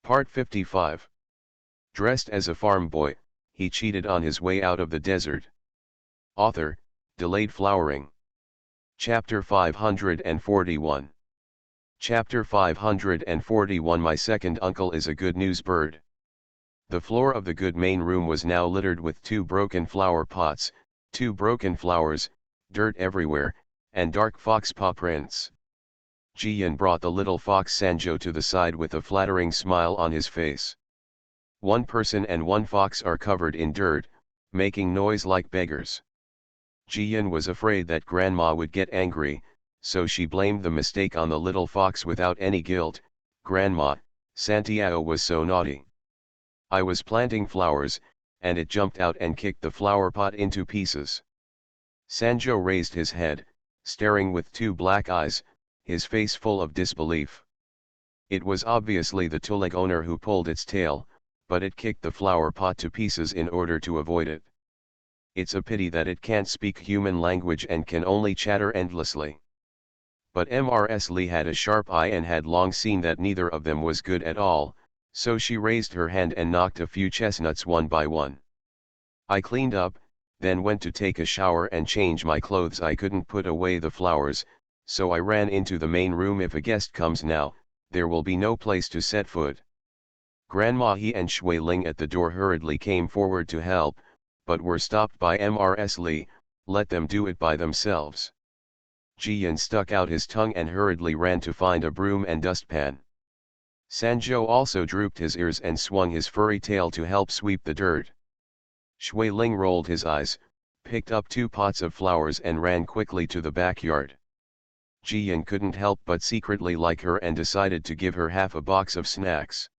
Part 55. Dressed as a farm boy, he cheated on his way out of the desert. Author, Delayed Flowering. Chapter 541. Chapter 541. My second uncle is a good news bird. The floor of the good main room was now littered with 2 broken flower pots, 2 broken flowers, dirt everywhere, and dark fox paw prints. Jian brought the little fox Sanjo to the side with a flattering smile on his face. 1 person and 1 fox are covered in dirt, making noise like beggars. Jian was afraid that grandma would get angry, so she blamed the mistake on the little fox without any guilt. Grandma, Santiago was so naughty. I was planting flowers, and it jumped out and kicked the flower pot into pieces. Sanjo raised his head, staring with 2 black eyes, his face full of disbelief. It was obviously the tuleg owner who pulled its tail, but it kicked the flower pot to pieces in order to avoid it. It's a pity that it can't speak human language and can only chatter endlessly. But Mrs. Lee had a sharp eye and had long seen that neither of them was good at all, so she raised her hand and knocked a few chestnuts one by one. I cleaned up, then went to take a shower and change my clothes. I couldn't put away the flowers, so I ran into the main room. If a guest comes now, there will be no place to set foot. Grandma He and Shui Ling at the door hurriedly came forward to help, but were stopped by Mrs. Lee. Let them do it by themselves. Jian stuck out his tongue and hurriedly ran to find a broom and dustpan. Sanjo also drooped his ears and swung his furry tail to help sweep the dirt. Shui Ling rolled his eyes, picked up 2 pots of flowers and ran quickly to the backyard. Jian couldn't help but secretly like her and decided to give her half a box of snacks.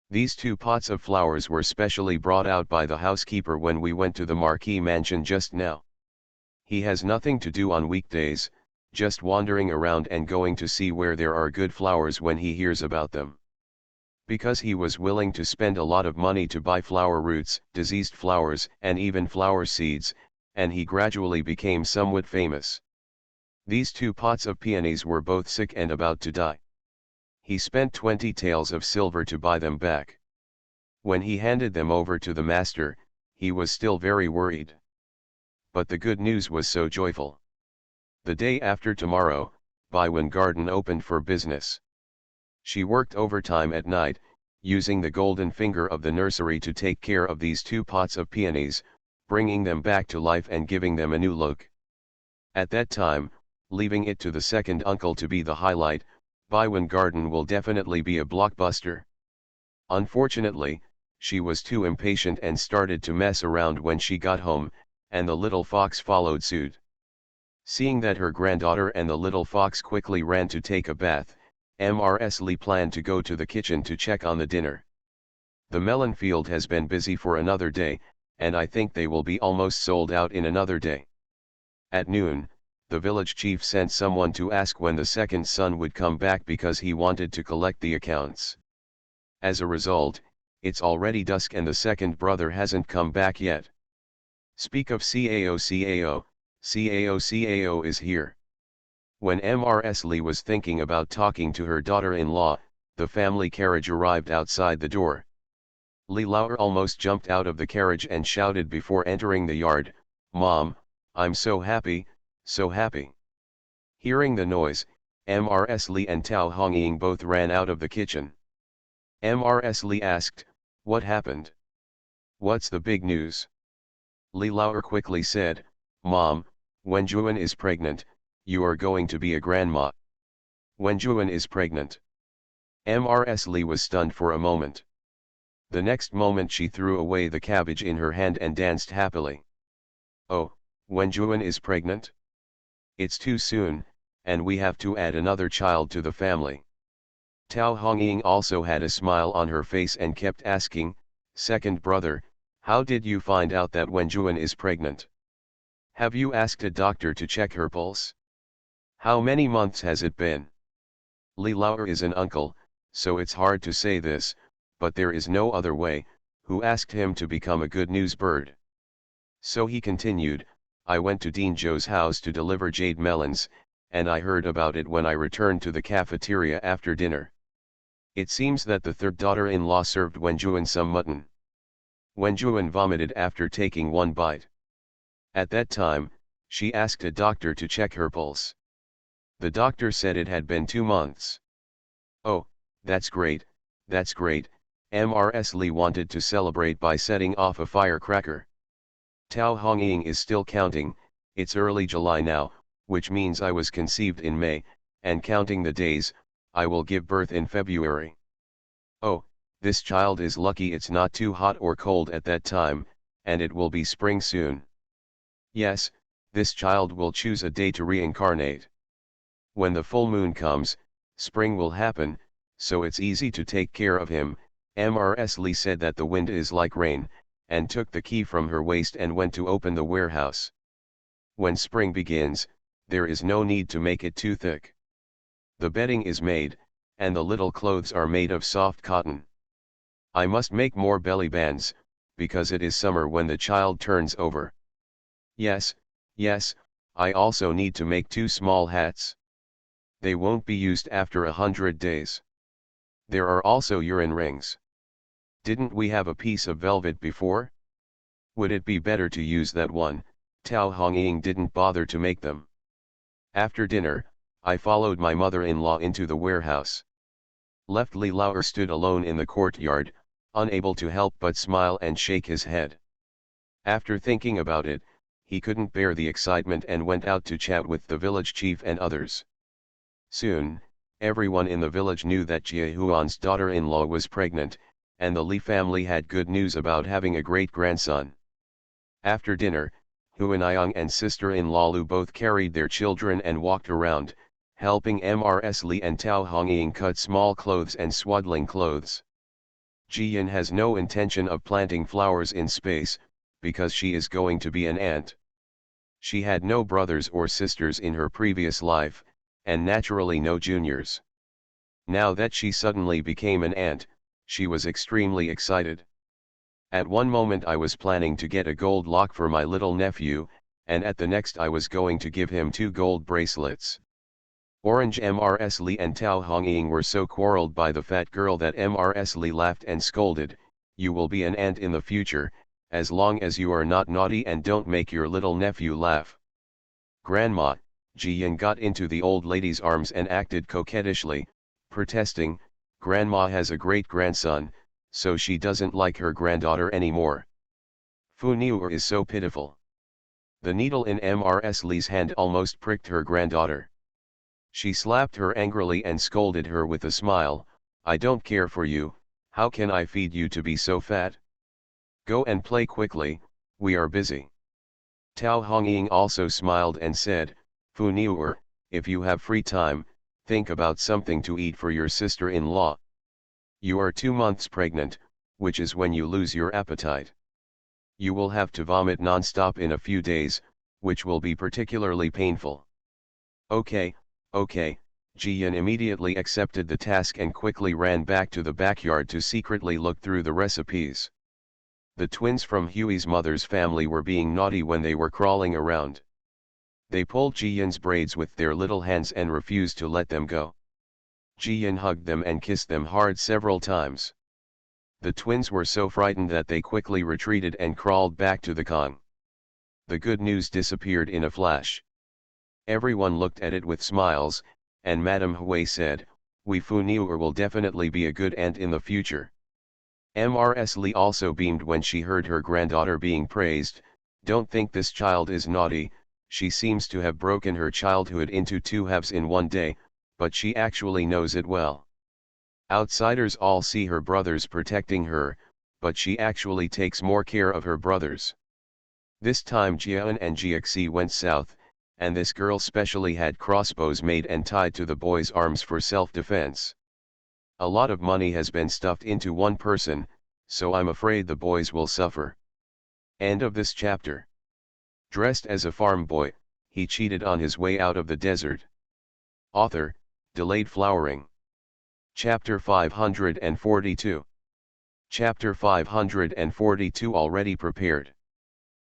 These 2 pots of flowers were specially brought out by the housekeeper when we went to the Marquis mansion just now. He has nothing to do on weekdays, just wandering around and going to see where there are good flowers when he hears about them. Because he was willing to spend a lot of money to buy flower roots, diseased flowers, and even flower seeds, and he gradually became somewhat famous. These 2 pots of peonies were both sick and about to die. He spent 20 taels of silver to buy them back. When he handed them over to the master, he was still very worried. But the good news was so joyful. The day after tomorrow, Baiwan Garden opened for business. She worked overtime at night, using the golden finger of the nursery to take care of these 2 pots of peonies, bringing them back to life and giving them a new look. At that time, leaving it to the second uncle to be the highlight, Baiwan Garden will definitely be a blockbuster. Unfortunately, she was too impatient and started to mess around when she got home, and the little fox followed suit. Seeing that her granddaughter and the little fox quickly ran to take a bath, Mrs. Lee planned to go to the kitchen to check on the dinner. The melon field has been busy for another day, and I think they will be almost sold out in another day. At noon, the village chief sent someone to ask when the second son would come back because he wanted to collect the accounts. As a result, it's already dusk and the second brother hasn't come back yet. Speak of Cao, Cao is here. When Mrs. Lee was thinking about talking to her daughter-in-law, the family carriage arrived outside the door. Li Lao almost jumped out of the carriage and shouted before entering the yard, "Mom, I'm so happy, so happy." Hearing the noise, Mrs. Lee and Tao Hongying both ran out of the kitchen. Mrs. Lee asked, "What happened? What's the big news?" Li Lao quickly said, "Mom, Wenjuan is pregnant, you are going to be a grandma." Wenjuan is pregnant. Mrs. Lee was stunned for a moment. The next moment she threw away the cabbage in her hand and danced happily. "Oh, Wenjuan is pregnant? It's too soon, and we have to add another child to the family." Tao Hongying also had a smile on her face and kept asking, "Second brother, how did you find out that Wenjuan is pregnant? Have you asked a doctor to check her pulse? How many months has it been?" Li Lao is an uncle, so it's hard to say this, but there is no other way, who asked him to become a good news bird. So he continued, "I went to Dean Zhou's house to deliver jade melons, and I heard about it when I returned to the cafeteria after dinner. It seems that the third daughter-in-law served Wenjuan some mutton. Wenjuan vomited after taking one bite. At that time, she asked a doctor to check her pulse. The doctor said it had been 2 months. Oh, that's great, that's great. Mrs. Lee wanted to celebrate by setting off a firecracker. Tao Hongying is still counting. It's early July now, which means I was conceived in May, and counting the days, I will give birth in February. Oh, this child is lucky it's not too hot or cold at that time, and it will be spring soon. Yes, this child will choose a day to reincarnate. When the full moon comes, spring will happen, so it's easy to take care of him. Mrs. Lee said that the wind is like rain, and took the key from her waist and went to open the warehouse. When spring begins, there is no need to make it too thick. The bedding is made, and the little clothes are made of soft cotton. I must make more belly bands, because it is summer when the child turns over. Yes, yes, I also need to make 2 small hats. They won't be used after 100 days. There are also urine rings. Didn't we have a piece of velvet before? Would it be better to use that one? Tao Hongying didn't bother to make them. After dinner, I followed my mother-in-law into the warehouse. Left Li Lauer stood alone in the courtyard, unable to help but smile and shake his head. After thinking about it, he couldn't bear the excitement and went out to chat with the village chief and others. Soon, everyone in the village knew that Jia Huan's daughter-in-law was pregnant, and the Li family had good news about having a great-grandson. After dinner, Huaniyang and sister-in-law Lu both carried their children and walked around, helping Mrs. Li and Tao Hongying cut small clothes and swaddling clothes. Jiyan has no intention of planting flowers in space, because she is going to be an ant. She had no brothers or sisters in her previous life, and naturally no juniors. Now that she suddenly became an ant, she was extremely excited. At one moment I was planning to get a gold lock for my little nephew, and at the next I was going to give him 2 gold bracelets. Orange Mrs. Li and Tao Hongying were so quarreled by the fat girl that Mrs. Li laughed and scolded, "You will be an ant in the future, as long as you are not naughty and don't make your little nephew laugh." Grandma, Jiyan got into the old lady's arms and acted coquettishly, protesting, "Grandma has a great-grandson, so she doesn't like her granddaughter anymore. Fu Niu is so pitiful." The needle in Mrs. Li's hand almost pricked her granddaughter. She slapped her angrily and scolded her with a smile, "I don't care for you, how can I feed you to be so fat? Go and play quickly, we are busy." Tao Hongying also smiled and said, "Fu Niu, if you have free time, think about something to eat for your sister-in-law. You are 2 months pregnant, which is when you lose your appetite. You will have to vomit non-stop in a few days, which will be particularly painful." "Okay, okay." Jiyan immediately accepted the task and quickly ran back to the backyard to secretly look through the recipes. The twins from Huey's mother's family were being naughty when they were crawling around. They pulled Jiyan's braids with their little hands and refused to let them go. Jiyan hugged them and kissed them hard several times. The twins were so frightened that they quickly retreated and crawled back to the Kong. The good news disappeared in a flash. Everyone looked at it with smiles, and Madame Hui said, "We Fu Niu will definitely be a good aunt in the future." Mrs. Li also beamed when she heard her granddaughter being praised. "Don't think this child is naughty, she seems to have broken her childhood into 2 halves in one day, but she actually knows it well. Outsiders all see her brothers protecting her, but she actually takes more care of her brothers." This time Jian and Jiaxi went south, and this girl specially had crossbows made and tied to the boy's arms for self-defense. A lot of money has been stuffed into one person, so I'm afraid the boys will suffer. End of this chapter. Dressed as a farm boy, he cheated on his way out of the desert. Author, Delayed Flowering. Chapter 542. Chapter 542 already prepared.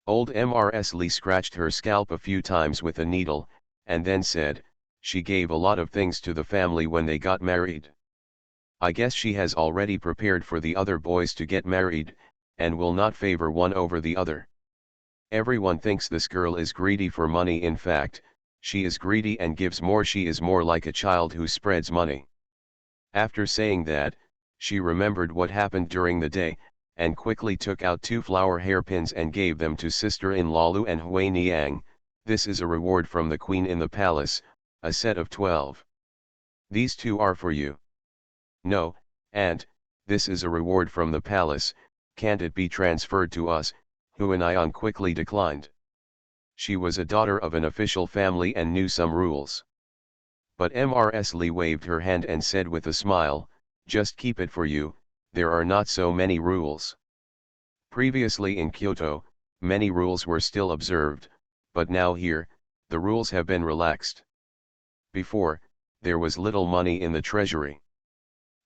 Old Mrs. Lee scratched her scalp a few times with a needle, and then said, "She gave a lot of things to the family when they got married. I guess she has already prepared for the other boys to get married, and will not favor one over the other. Everyone thinks this girl is greedy for money. In fact, she is greedy and gives more. She is more like a child who spreads money. After saying that, she remembered what happened during the day, and quickly took out 2 flower hairpins and gave them to sister-in-law Lu and Hui Niang. This is a reward from the queen in the palace, a set of 12. These 2 are for you. No, aunt, this is a reward from the palace, can't it be transferred to us? Hui Niang quickly declined. She was a daughter of an official family and knew some rules. But Mrs. Li waved her hand and said with a smile, just keep it for you, there are not so many rules. Previously in Kyoto, many rules were still observed, but now here, the rules have been relaxed. Before, there was little money in the treasury.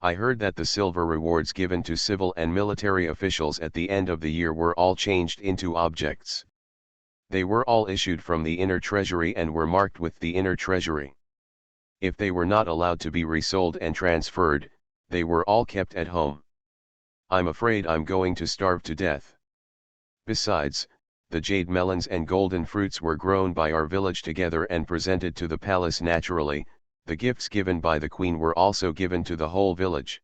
I heard that the silver rewards given to civil and military officials at the end of the year were all changed into objects. They were all issued from the inner treasury and were marked with the inner treasury. If they were not allowed to be resold and transferred, they were all kept at home. I'm afraid I'm going to starve to death. Besides, the jade melons and golden fruits were grown by our village together and presented to the palace naturally. The gifts given by the queen were also given to the whole village.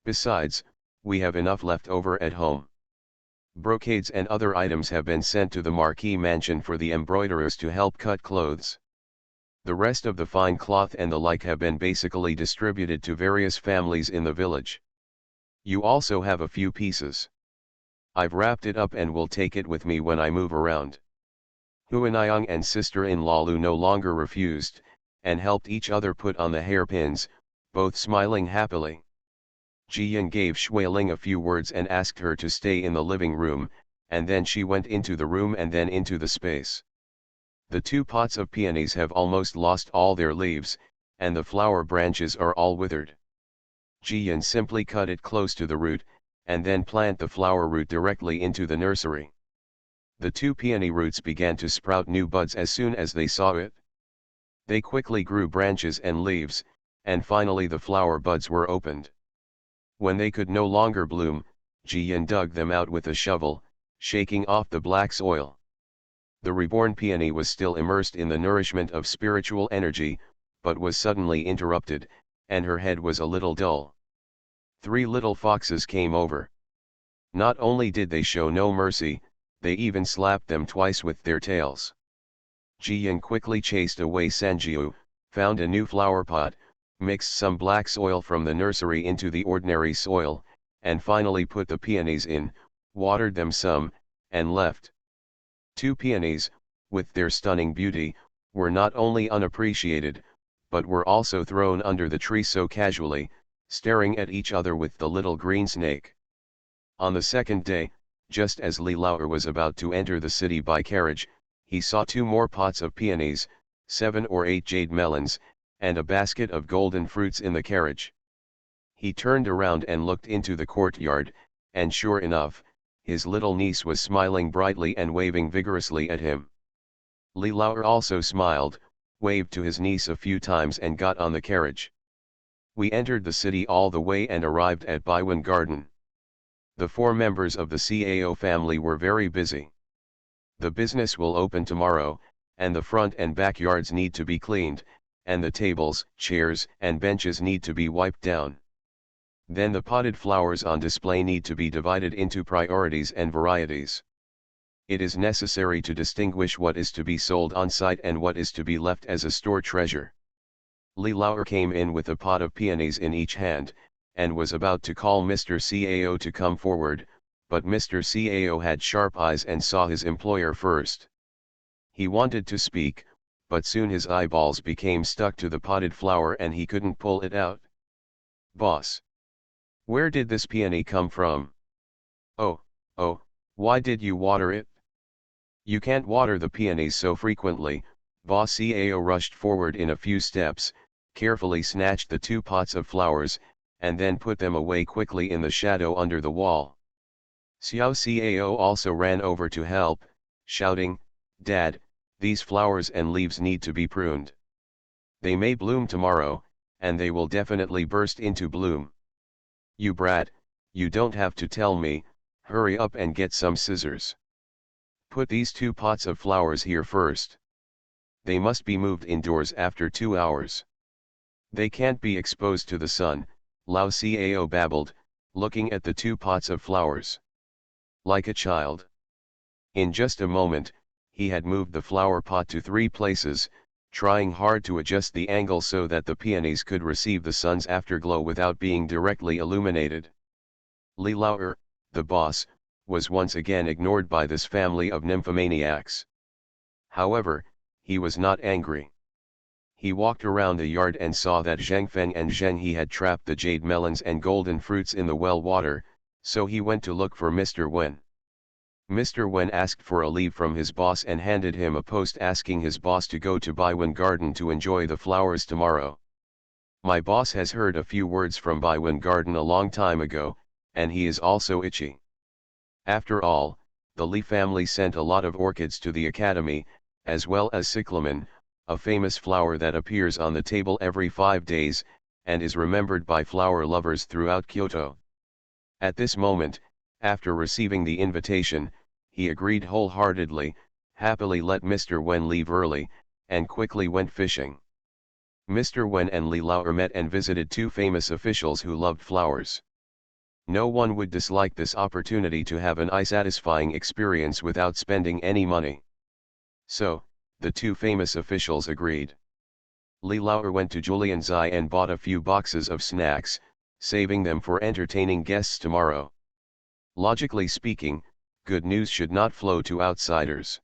Besides, we have enough left over at home. Brocades and other items have been sent to the marquee mansion for the embroiderers to help cut clothes. The rest of the fine cloth and the like have been basically distributed to various families in the village. You also have a few pieces. I've wrapped it up and will take it with me when I move around. Hui Niang and sister-in-law Lu no longer refused, and helped each other put on the hairpins, both smiling happily. Ji Yan gave Shui Ling a few words and asked her to stay in the living room, and then she went into the room and then into the space. The 2 pots of peonies have almost lost all their leaves, and the flower branches are all withered. Ji Yan simply cut it close to the root, and then plant the flower root directly into the nursery. The 2 peony roots began to sprout new buds as soon as they saw it. They quickly grew branches and leaves, and finally the flower buds were opened. When they could no longer bloom, Ji Yan dug them out with a shovel, shaking off the black soil. The reborn peony was still immersed in the nourishment of spiritual energy, but was suddenly interrupted, and her head was a little dull. 3 little foxes came over. Not only did they show no mercy, they even slapped them twice with their tails. Ji Yan quickly chased away Sanjiu, found a new flower pot, mixed some black soil from the nursery into the ordinary soil, and finally put the peonies in, watered them some, and left. 2 peonies, with their stunning beauty, were not only unappreciated, but were also thrown under the tree so casually, staring at each other with the little green snake. On the second day, just as Li Laoer was about to enter the city by carriage, he saw 2 more pots of peonies, 7 or 8 jade melons, and a basket of golden fruits in the carriage. He turned around and looked into the courtyard, and sure enough, his little niece was smiling brightly and waving vigorously at him. Li Laoer also smiled, waved to his niece a few times and got on the carriage. We entered the city all the way and arrived at Baiwan Garden. The 4 members of the CAO family were very busy. The business will open tomorrow, and the front and backyards need to be cleaned, and the tables, chairs, and benches need to be wiped down. Then the potted flowers on display need to be divided into priorities and varieties. It is necessary to distinguish what is to be sold on site and what is to be left as a store treasure. Li Laoer came in with a pot of peonies in each hand, and was about to call Mr. CAO to come forward, but Mr. CAO had sharp eyes and saw his employer first. He wanted to speak, but soon his eyeballs became stuck to the potted flower and he couldn't pull it out. Boss! Where did this peony come from? Oh, why did you water it? You can't water the peonies so frequently. Boss CAO rushed forward in a few steps, carefully snatched the 2 pots of flowers, and then put them away quickly in the shadow under the wall. Xiao Cao also ran over to help, shouting, "Dad, these flowers and leaves need to be pruned. They may bloom tomorrow, and they will definitely burst into bloom." You brat, you don't have to tell me, hurry up and get some scissors. Put these 2 pots of flowers here first. They must be moved indoors after 2 hours. They can't be exposed to the sun, Lao Cao babbled, looking at the 2 pots of flowers. Like a child. In just a moment, he had moved the flower pot to 3 places, trying hard to adjust the angle so that the peonies could receive the sun's afterglow without being directly illuminated. Li Lao, the boss, was once again ignored by this family of nymphomaniacs. However, he was not angry. He walked around the yard and saw that Zheng Feng and Zheng He had trapped the jade melons and golden fruits in the well water, so he went to look for Mr. Wen. Mr. Wen asked for a leave from his boss and handed him a post asking his boss to go to Baiwen Garden to enjoy the flowers tomorrow. My boss has heard a few words from Baiwen Garden a long time ago, and he is also itchy. After all, the Li family sent a lot of orchids to the academy, as well as cyclamen, a famous flower that appears on the table every 5 days, and is remembered by flower lovers throughout Kyoto. At this moment, after receiving the invitation, he agreed wholeheartedly, happily let Mr. Wen leave early, and quickly went fishing. Mr. Wen and Li Lao met and visited 2 famous officials who loved flowers. No one would dislike this opportunity to have an eye-satisfying experience without spending any money. So, the 2 famous officials agreed. Li Lao went to Julianzai and bought a few boxes of snacks, saving them for entertaining guests tomorrow. Logically speaking, good news should not flow to outsiders.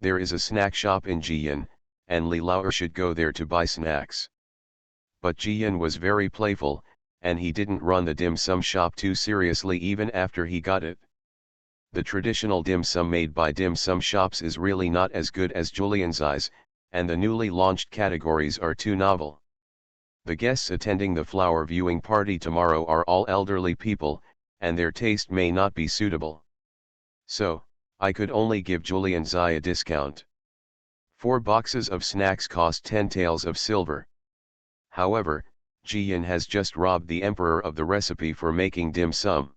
There is a snack shop in Jiyan, and Li Lao should go there to buy snacks. But Jiyan was very playful, and he didn't run the dim sum shop too seriously even after he got it. The traditional dim sum made by dim sum shops is really not as good as Julianzai's, and the newly launched categories are too novel. The guests attending the flower viewing party tomorrow are all elderly people, and their taste may not be suitable. So, I could only give Julianzai a discount. 4 boxes of snacks cost 10 taels of silver. However, Jiyan has just robbed the emperor of the recipe for making dim sum.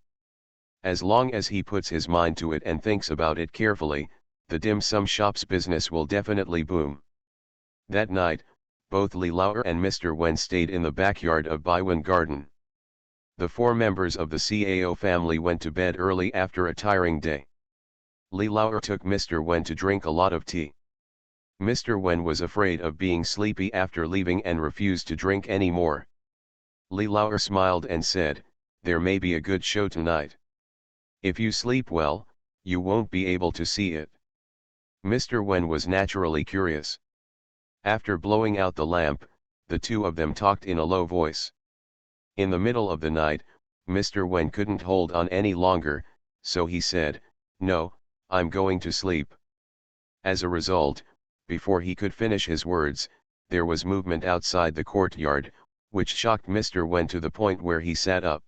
As long as he puts his mind to it and thinks about it carefully, the dim sum shop's business will definitely boom. That night, both Li Lao and Mr. Wen stayed in the backyard of Baiwen Garden. The 4 members of the Cao family went to bed early after a tiring day. Li Lao took Mr. Wen to drink a lot of tea. Mr. Wen was afraid of being sleepy after leaving and refused to drink any more. Li Lao smiled and said, "There may be a good show tonight. If you sleep well, you won't be able to see it." Mr. Wen was naturally curious. After blowing out the lamp, the 2 of them talked in a low voice. In the middle of the night, Mr. Wen couldn't hold on any longer, so he said, "No, I'm going to sleep." As a result, before he could finish his words, there was movement outside the courtyard, which shocked Mr. Wen to the point where he sat up.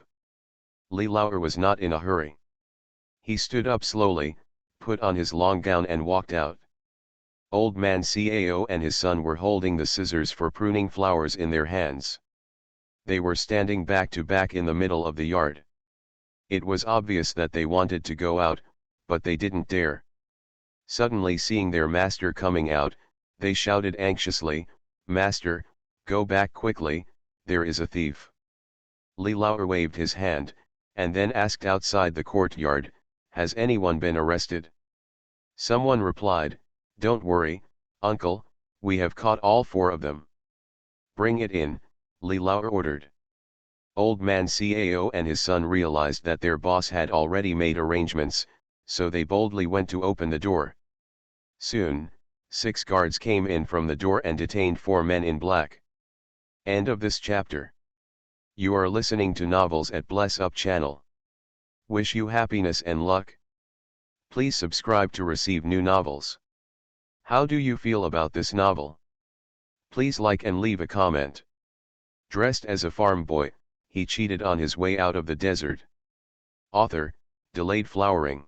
Li Lao was not in a hurry. He stood up slowly, put on his long gown and walked out. Old man Cao and his son were holding the scissors for pruning flowers in their hands. They were standing back to back in the middle of the yard. It was obvious that they wanted to go out, but they didn't dare. Suddenly seeing their master coming out, they shouted anxiously, "Master, go back quickly, there is a thief." Li Lao waved his hand, and then asked outside the courtyard, "Has anyone been arrested?" Someone replied, "Don't worry, uncle, we have caught all 4 of them." "Bring it in," Li Lao ordered. Old man Cao and his son realized that their boss had already made arrangements, so they boldly went to open the door. Soon, 6 guards came in from the door and detained 4 men in black. End of this chapter. You are listening to Novels at Bless Up channel. Wish you happiness and luck. Please subscribe to receive new novels. How do you feel about this novel? Please like and leave a comment. Dressed as a farm boy, he cheated on his way out of the desert. Author, Delayed Flowering.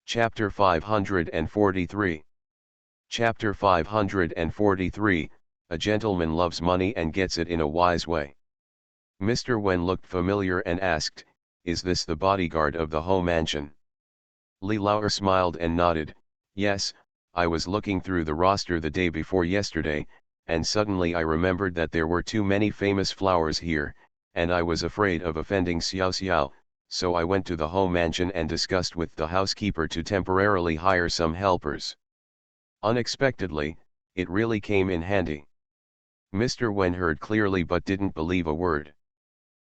Chapter 543. Chapter 543, A gentleman loves money and gets it in a wise way. Mr. Wen looked familiar and asked, "Is this the bodyguard of the Ho mansion?" Li Lauer smiled and nodded, "Yes, I was looking through the roster the day before yesterday, and suddenly I remembered that there were too many famous flowers here, and I was afraid of offending Xiao Xiao, so I went to the Ho mansion and discussed with the housekeeper to temporarily hire some helpers. Unexpectedly, it really came in handy." Mr. Wen heard clearly but didn't believe a word.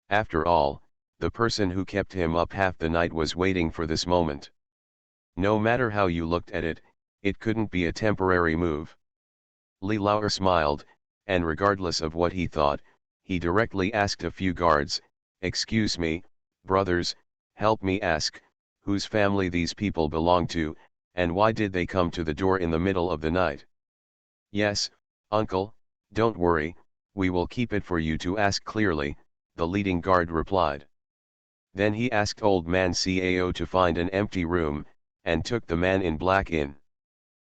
After all, the person who kept him up half the night was waiting for this moment. No matter how you looked at it, it couldn't be a temporary move. Li Lauer smiled, and regardless of what he thought, he directly asked a few guards, "Excuse me, brothers, help me ask, whose family these people belong to, and why did they come to the door in the middle of the night?" "Yes, uncle, don't worry, we will keep it for you to ask clearly," the leading guard replied. Then he asked Old Man Cao to find an empty room, and took the man in black in.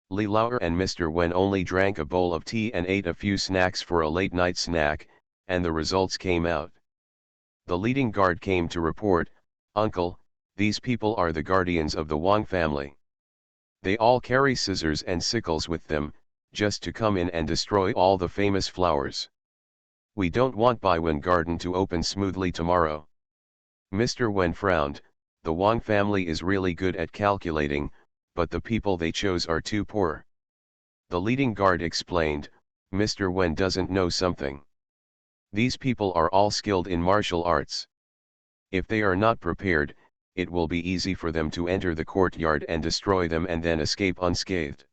Li Lauer and Mr. Wen only drank a bowl of tea and ate a few snacks for a late night snack, and the results came out. The leading guard came to report, "Uncle, these people are the guardians of the Wang family. They all carry scissors and sickles with them, just to come in and destroy all the famous flowers. We don't want Baiwen Garden to open smoothly tomorrow." Mr. Wen frowned. The Wang family is really good at calculating, but the people they chose are too poor. The leading guard explained, "Mr. Wen doesn't know something. These people are all skilled in martial arts. If they are not prepared, it will be easy for them to enter the courtyard and destroy them and then escape unscathed.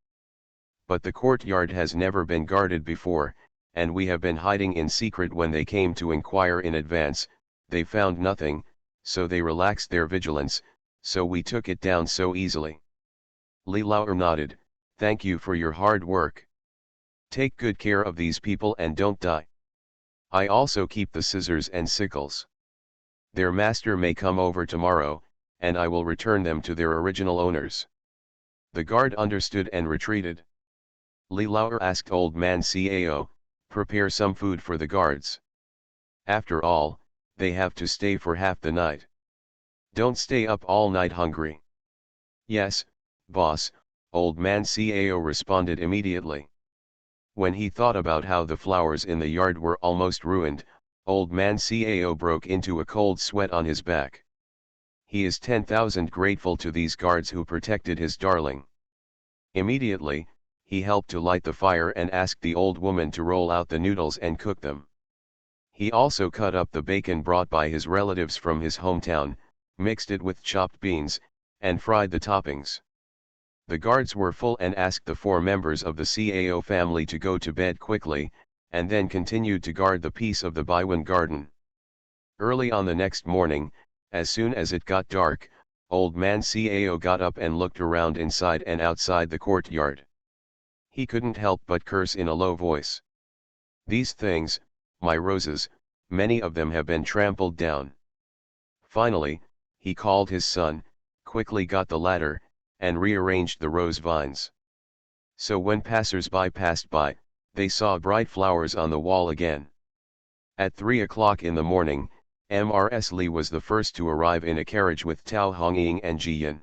But the courtyard has never been guarded before, and we have been hiding in secret. When they came to inquire in advance, they found nothing, so they relaxed their vigilance, so we took it down so easily." Li Lauer nodded, "Thank you for your hard work. Take good care of these people and don't die. I also keep the scissors and sickles. Their master may come over tomorrow, and I will return them to their original owners." The guard understood and retreated. Li Lauer asked Old Man Cao, "Prepare some food for the guards. After all, they have to stay for half the night. Don't stay up all night hungry." "Yes, boss," Old Man Cao responded immediately. When he thought about how the flowers in the yard were almost ruined, Old Man Cao broke into a cold sweat on his back. He is 10,000 grateful to these guards who protected his darling. Immediately, he helped to light the fire and asked the old woman to roll out the noodles and cook them. He also cut up the bacon brought by his relatives from his hometown, mixed it with chopped beans, and fried the toppings. The guards were full and asked the 4 members of the Cao family to go to bed quickly, and then continued to guard the peace of the Baiwen garden. Early on the next morning, as soon as it got dark, Old Man Cao got up and looked around inside and outside the courtyard. He couldn't help but curse in a low voice. "These things, my roses, many of them have been trampled down." Finally, he called his son, quickly got the ladder, and rearranged the rose vines. So when passers-by passed by, they saw bright flowers on the wall again. At 3 o'clock in the morning, Mrs. Li was the first to arrive in a carriage with Tao Hongying and Jiyan.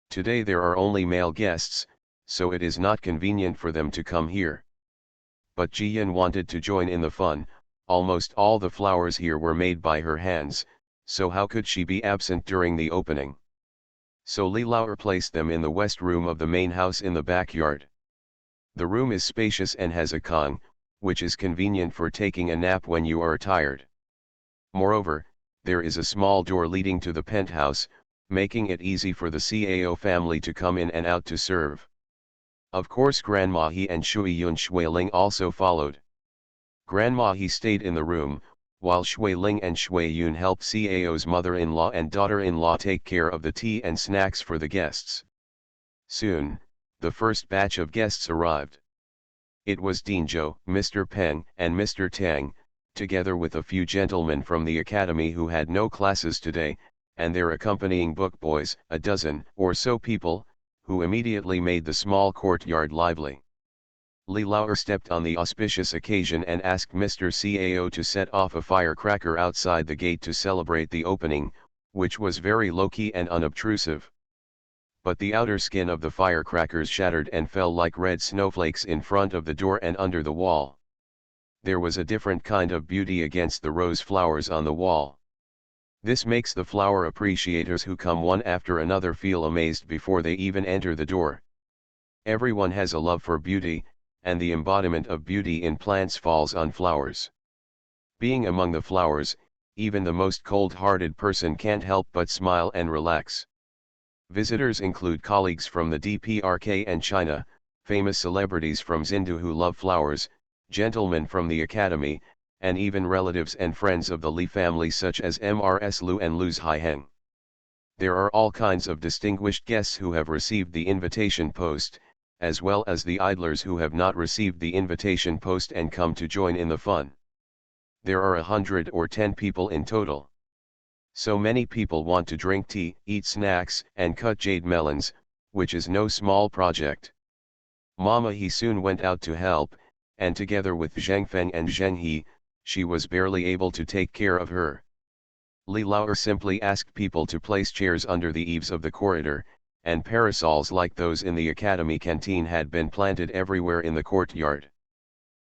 Today there are only male guests, so it is not convenient for them to come here. But Jiyan wanted to join in the fun. Almost all the flowers here were made by her hands, so how could she be absent during the opening? So Li Lauer placed them in the west room of the main house in the backyard. The room is spacious and has a kong, which is convenient for taking a nap when you are tired. Moreover, there is a small door leading to the penthouse, making it easy for the Cao family to come in and out to serve. Of course Grandma He and Shui Yun Shui Ling also followed. Grandma He stayed in the room, while Shui Ling and Shui Yun helped Cao's mother-in-law and daughter-in-law take care of the tea and snacks for the guests. Soon, the first batch of guests arrived. It was Dinjo, Mr. Peng, and Mr. Tang, together with a few gentlemen from the academy who had no classes today, and their accompanying book boys, a dozen or so people, who immediately made the small courtyard lively. Li Lauer stepped on the auspicious occasion and asked Mr. Cao to set off a firecracker outside the gate to celebrate the opening, which was very low-key and unobtrusive. But the outer skin of the firecrackers shattered and fell like red snowflakes in front of the door and under the wall. There was a different kind of beauty against the rose flowers on the wall. This makes the flower appreciators who come one after another feel amazed before they even enter the door. Everyone has a love for beauty, and the embodiment of beauty in plants falls on flowers. Being among the flowers, even the most cold-hearted person can't help but smile and relax. Visitors include colleagues from the DPRK and China, famous celebrities from Zindu who love flowers, gentlemen from the academy, and even relatives and friends of the Li family such as Mrs. Liu and Liu Haiheng. There are all kinds of distinguished guests who have received the invitation post, as well as the idlers who have not received the invitation post and come to join in the fun. There are 110 people in total. So many people want to drink tea, eat snacks, and cut jade melons, which is no small project. Mama He soon went out to help, and together with Zhengfeng and Zhenghe, she was barely able to take care of her. Li Lauer simply asked people to place chairs under the eaves of the corridor, and parasols like those in the academy canteen had been planted everywhere in the courtyard.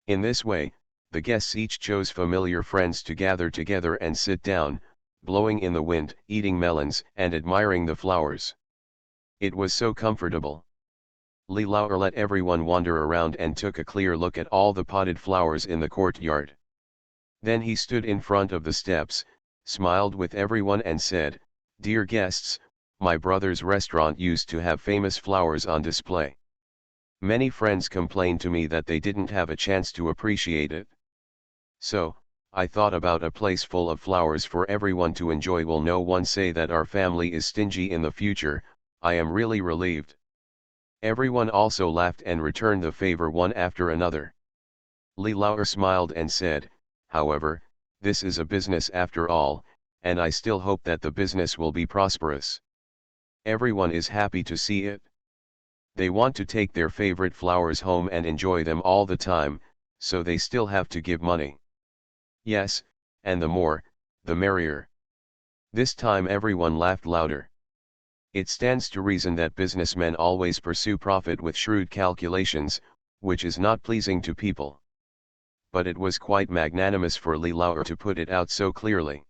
In this way, the guests each chose familiar friends to gather together and sit down, blowing in the wind, eating melons, and admiring the flowers. It was so comfortable. Li Lauer let everyone wander around and took a clear look at all the potted flowers in the courtyard. Then he stood in front of the steps, smiled with everyone and said, "Dear guests, my brother's restaurant used to have famous flowers on display. Many friends complained to me that they didn't have a chance to appreciate it. So, I thought about a place full of flowers for everyone to enjoy. Will no one say that our family is stingy in the future? I am really relieved." Everyone also laughed and returned the favor one after another. Li Lauer smiled and said, "However, this is a business after all, and I still hope that the business will be prosperous. Everyone is happy to see it. They want to take their favorite flowers home and enjoy them all the time, so they still have to give money. Yes, and the more, the merrier." This time everyone laughed louder. It stands to reason that businessmen always pursue profit with shrewd calculations, which is not pleasing to people. But it was quite magnanimous for Li Lauer to put it out so clearly.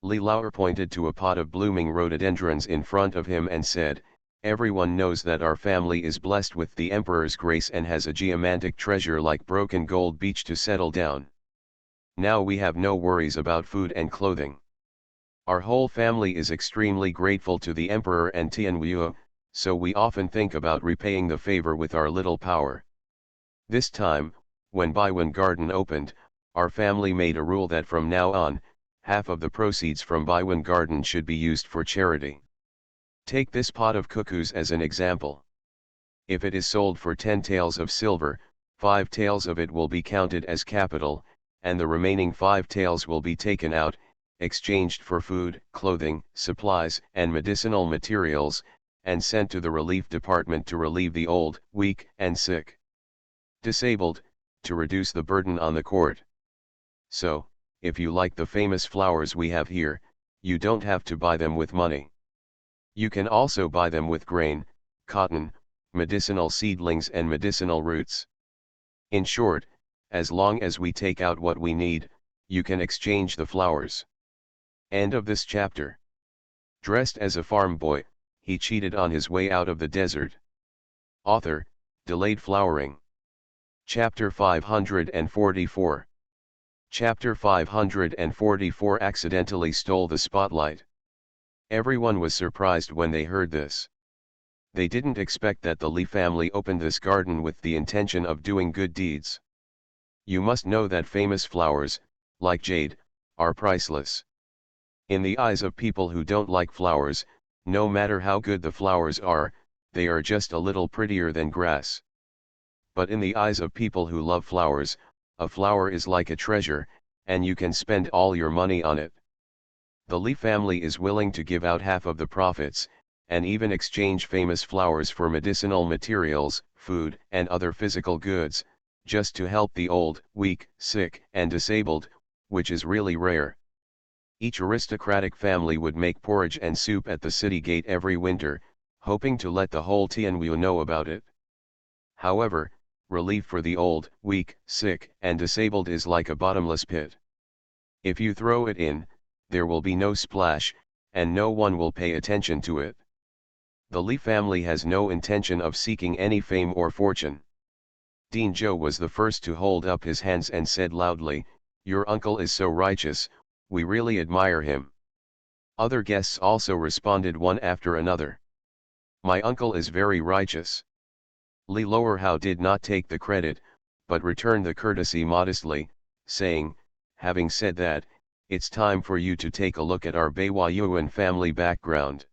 Li Lauer pointed to a pot of blooming rhododendrons in front of him and said, "Everyone knows that our family is blessed with the Emperor's grace and has a geomantic treasure like broken gold beach to settle down. Now we have no worries about food and clothing. Our whole family is extremely grateful to the Emperor and Tianwu, so we often think about repaying the favor with our little power. This time, when Baiwen Garden opened, our family made a rule that from now on, half of the proceeds from Baiwen Garden should be used for charity. Take this pot of cuckoos as an example. If it is sold for 10 taels of silver, 5 taels of it will be counted as capital, and the remaining 5 taels will be taken out, exchanged for food, clothing, supplies, and medicinal materials, and sent to the relief department to relieve the old, weak, and sick. Disabled, to reduce the burden on the court. So, if you like the famous flowers we have here, you don't have to buy them with money. You can also buy them with grain, cotton, medicinal seedlings and medicinal roots. In short, as long as we take out what we need, you can exchange the flowers." End of this chapter. Dressed as a farm boy, he cheated on his way out of the desert. Author, Delayed Flowering. Chapter 544. Chapter 544 accidentally stole the spotlight. Everyone was surprised when they heard this. They didn't expect that the Li family opened this garden with the intention of doing good deeds. You must know that famous flowers, like jade, are priceless. In the eyes of people who don't like flowers, no matter how good the flowers are, they are just a little prettier than grass. But in the eyes of people who love flowers, a flower is like a treasure, and you can spend all your money on it. The Li family is willing to give out half of the profits, and even exchange famous flowers for medicinal materials, food, and other physical goods, just to help the old, weak, sick, and disabled, which is really rare. Each aristocratic family would make porridge and soup at the city gate every winter, hoping to let the whole Tianwu know about it. However, relief for the old, weak, sick, and disabled is like a bottomless pit. If you throw it in, there will be no splash, and no one will pay attention to it. The Li family has no intention of seeking any fame or fortune. Dean Zhou was the first to hold up his hands and said loudly, "Your uncle is so righteous, we really admire him." Other guests also responded one after another. "My uncle is very righteous." Li Lowerhao did not take the credit, but returned the courtesy modestly, saying, "Having said that, it's time for you to take a look at our Beiwa Yuan family background.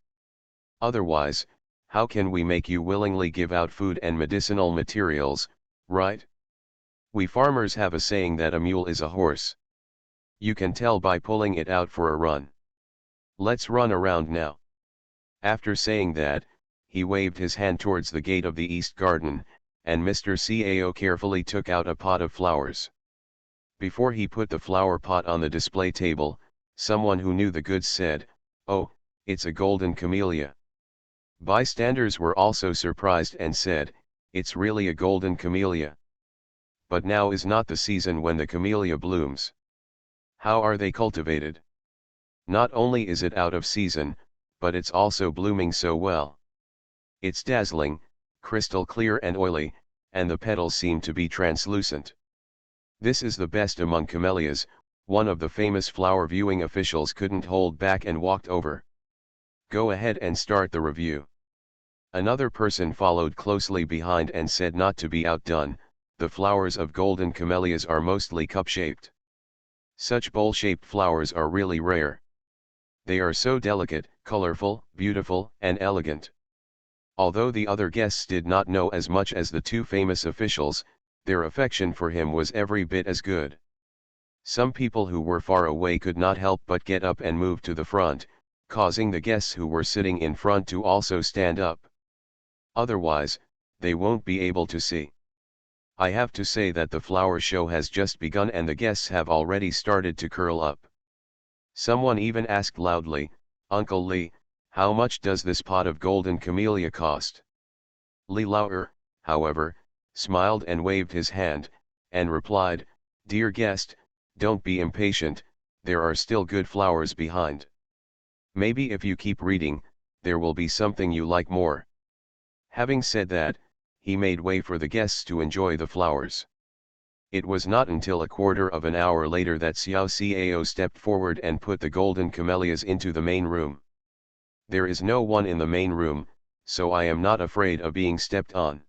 Otherwise, how can we make you willingly give out food and medicinal materials, right? We farmers have a saying that a mule is a horse. You can tell by pulling it out for a run. Let's run around now." After saying that, he waved his hand towards the gate of the east garden, and Mr. Cao carefully took out a pot of flowers. Before he put the flower pot on the display table, someone who knew the goods said, "Oh, it's a golden camellia." Bystanders were also surprised and said, "It's really a golden camellia. But now is not the season when the camellia blooms. How are they cultivated? Not only is it out of season, but it's also blooming so well. It's dazzling, crystal clear and oily, and the petals seem to be translucent. This is the best among camellias." One of the famous flower viewing officials couldn't hold back and walked over. "Go ahead and start the review." Another person followed closely behind and said, not to be outdone, "The flowers of golden camellias are mostly cup-shaped. Such bowl-shaped flowers are really rare. They are so delicate, colorful, beautiful, and elegant." Although the other guests did not know as much as the two famous officials, their affection for him was every bit as good. Some people who were far away could not help but get up and move to the front, causing the guests who were sitting in front to also stand up. Otherwise, they won't be able to see. I have to say that the flower show has just begun and the guests have already started to curl up. Someone even asked loudly, "Uncle Li, how much does this pot of golden camellia cost?" Li Lauer, however, smiled and waved his hand, and replied, "Dear guest, don't be impatient, there are still good flowers behind. Maybe if you keep reading, there will be something you like more." Having said that, he made way for the guests to enjoy the flowers. It was not until a quarter of an hour later that Xiao Cao stepped forward and put the golden camellias into the main room. "There is no one in the main room, so I am not afraid of being stepped on."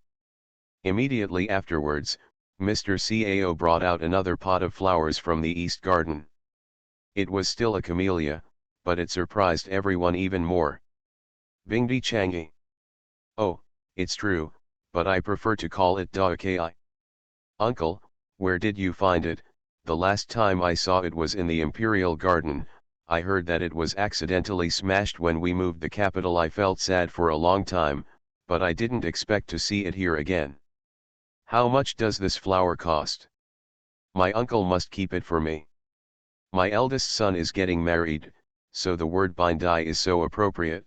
Immediately afterwards, Mr. Cao brought out another pot of flowers from the east garden. It was still a camellia, but it surprised everyone even more. "Bingdi Changi. Oh, it's true, but I prefer to call it Daokai. Uncle, where did you find it? The last time I saw it was in the Imperial Garden. I heard that it was accidentally smashed when we moved the capital. I felt sad for a long time, but I didn't expect to see it here again. How much does this flower cost? My uncle must keep it for me. My eldest son is getting married, so the word bindai is so appropriate."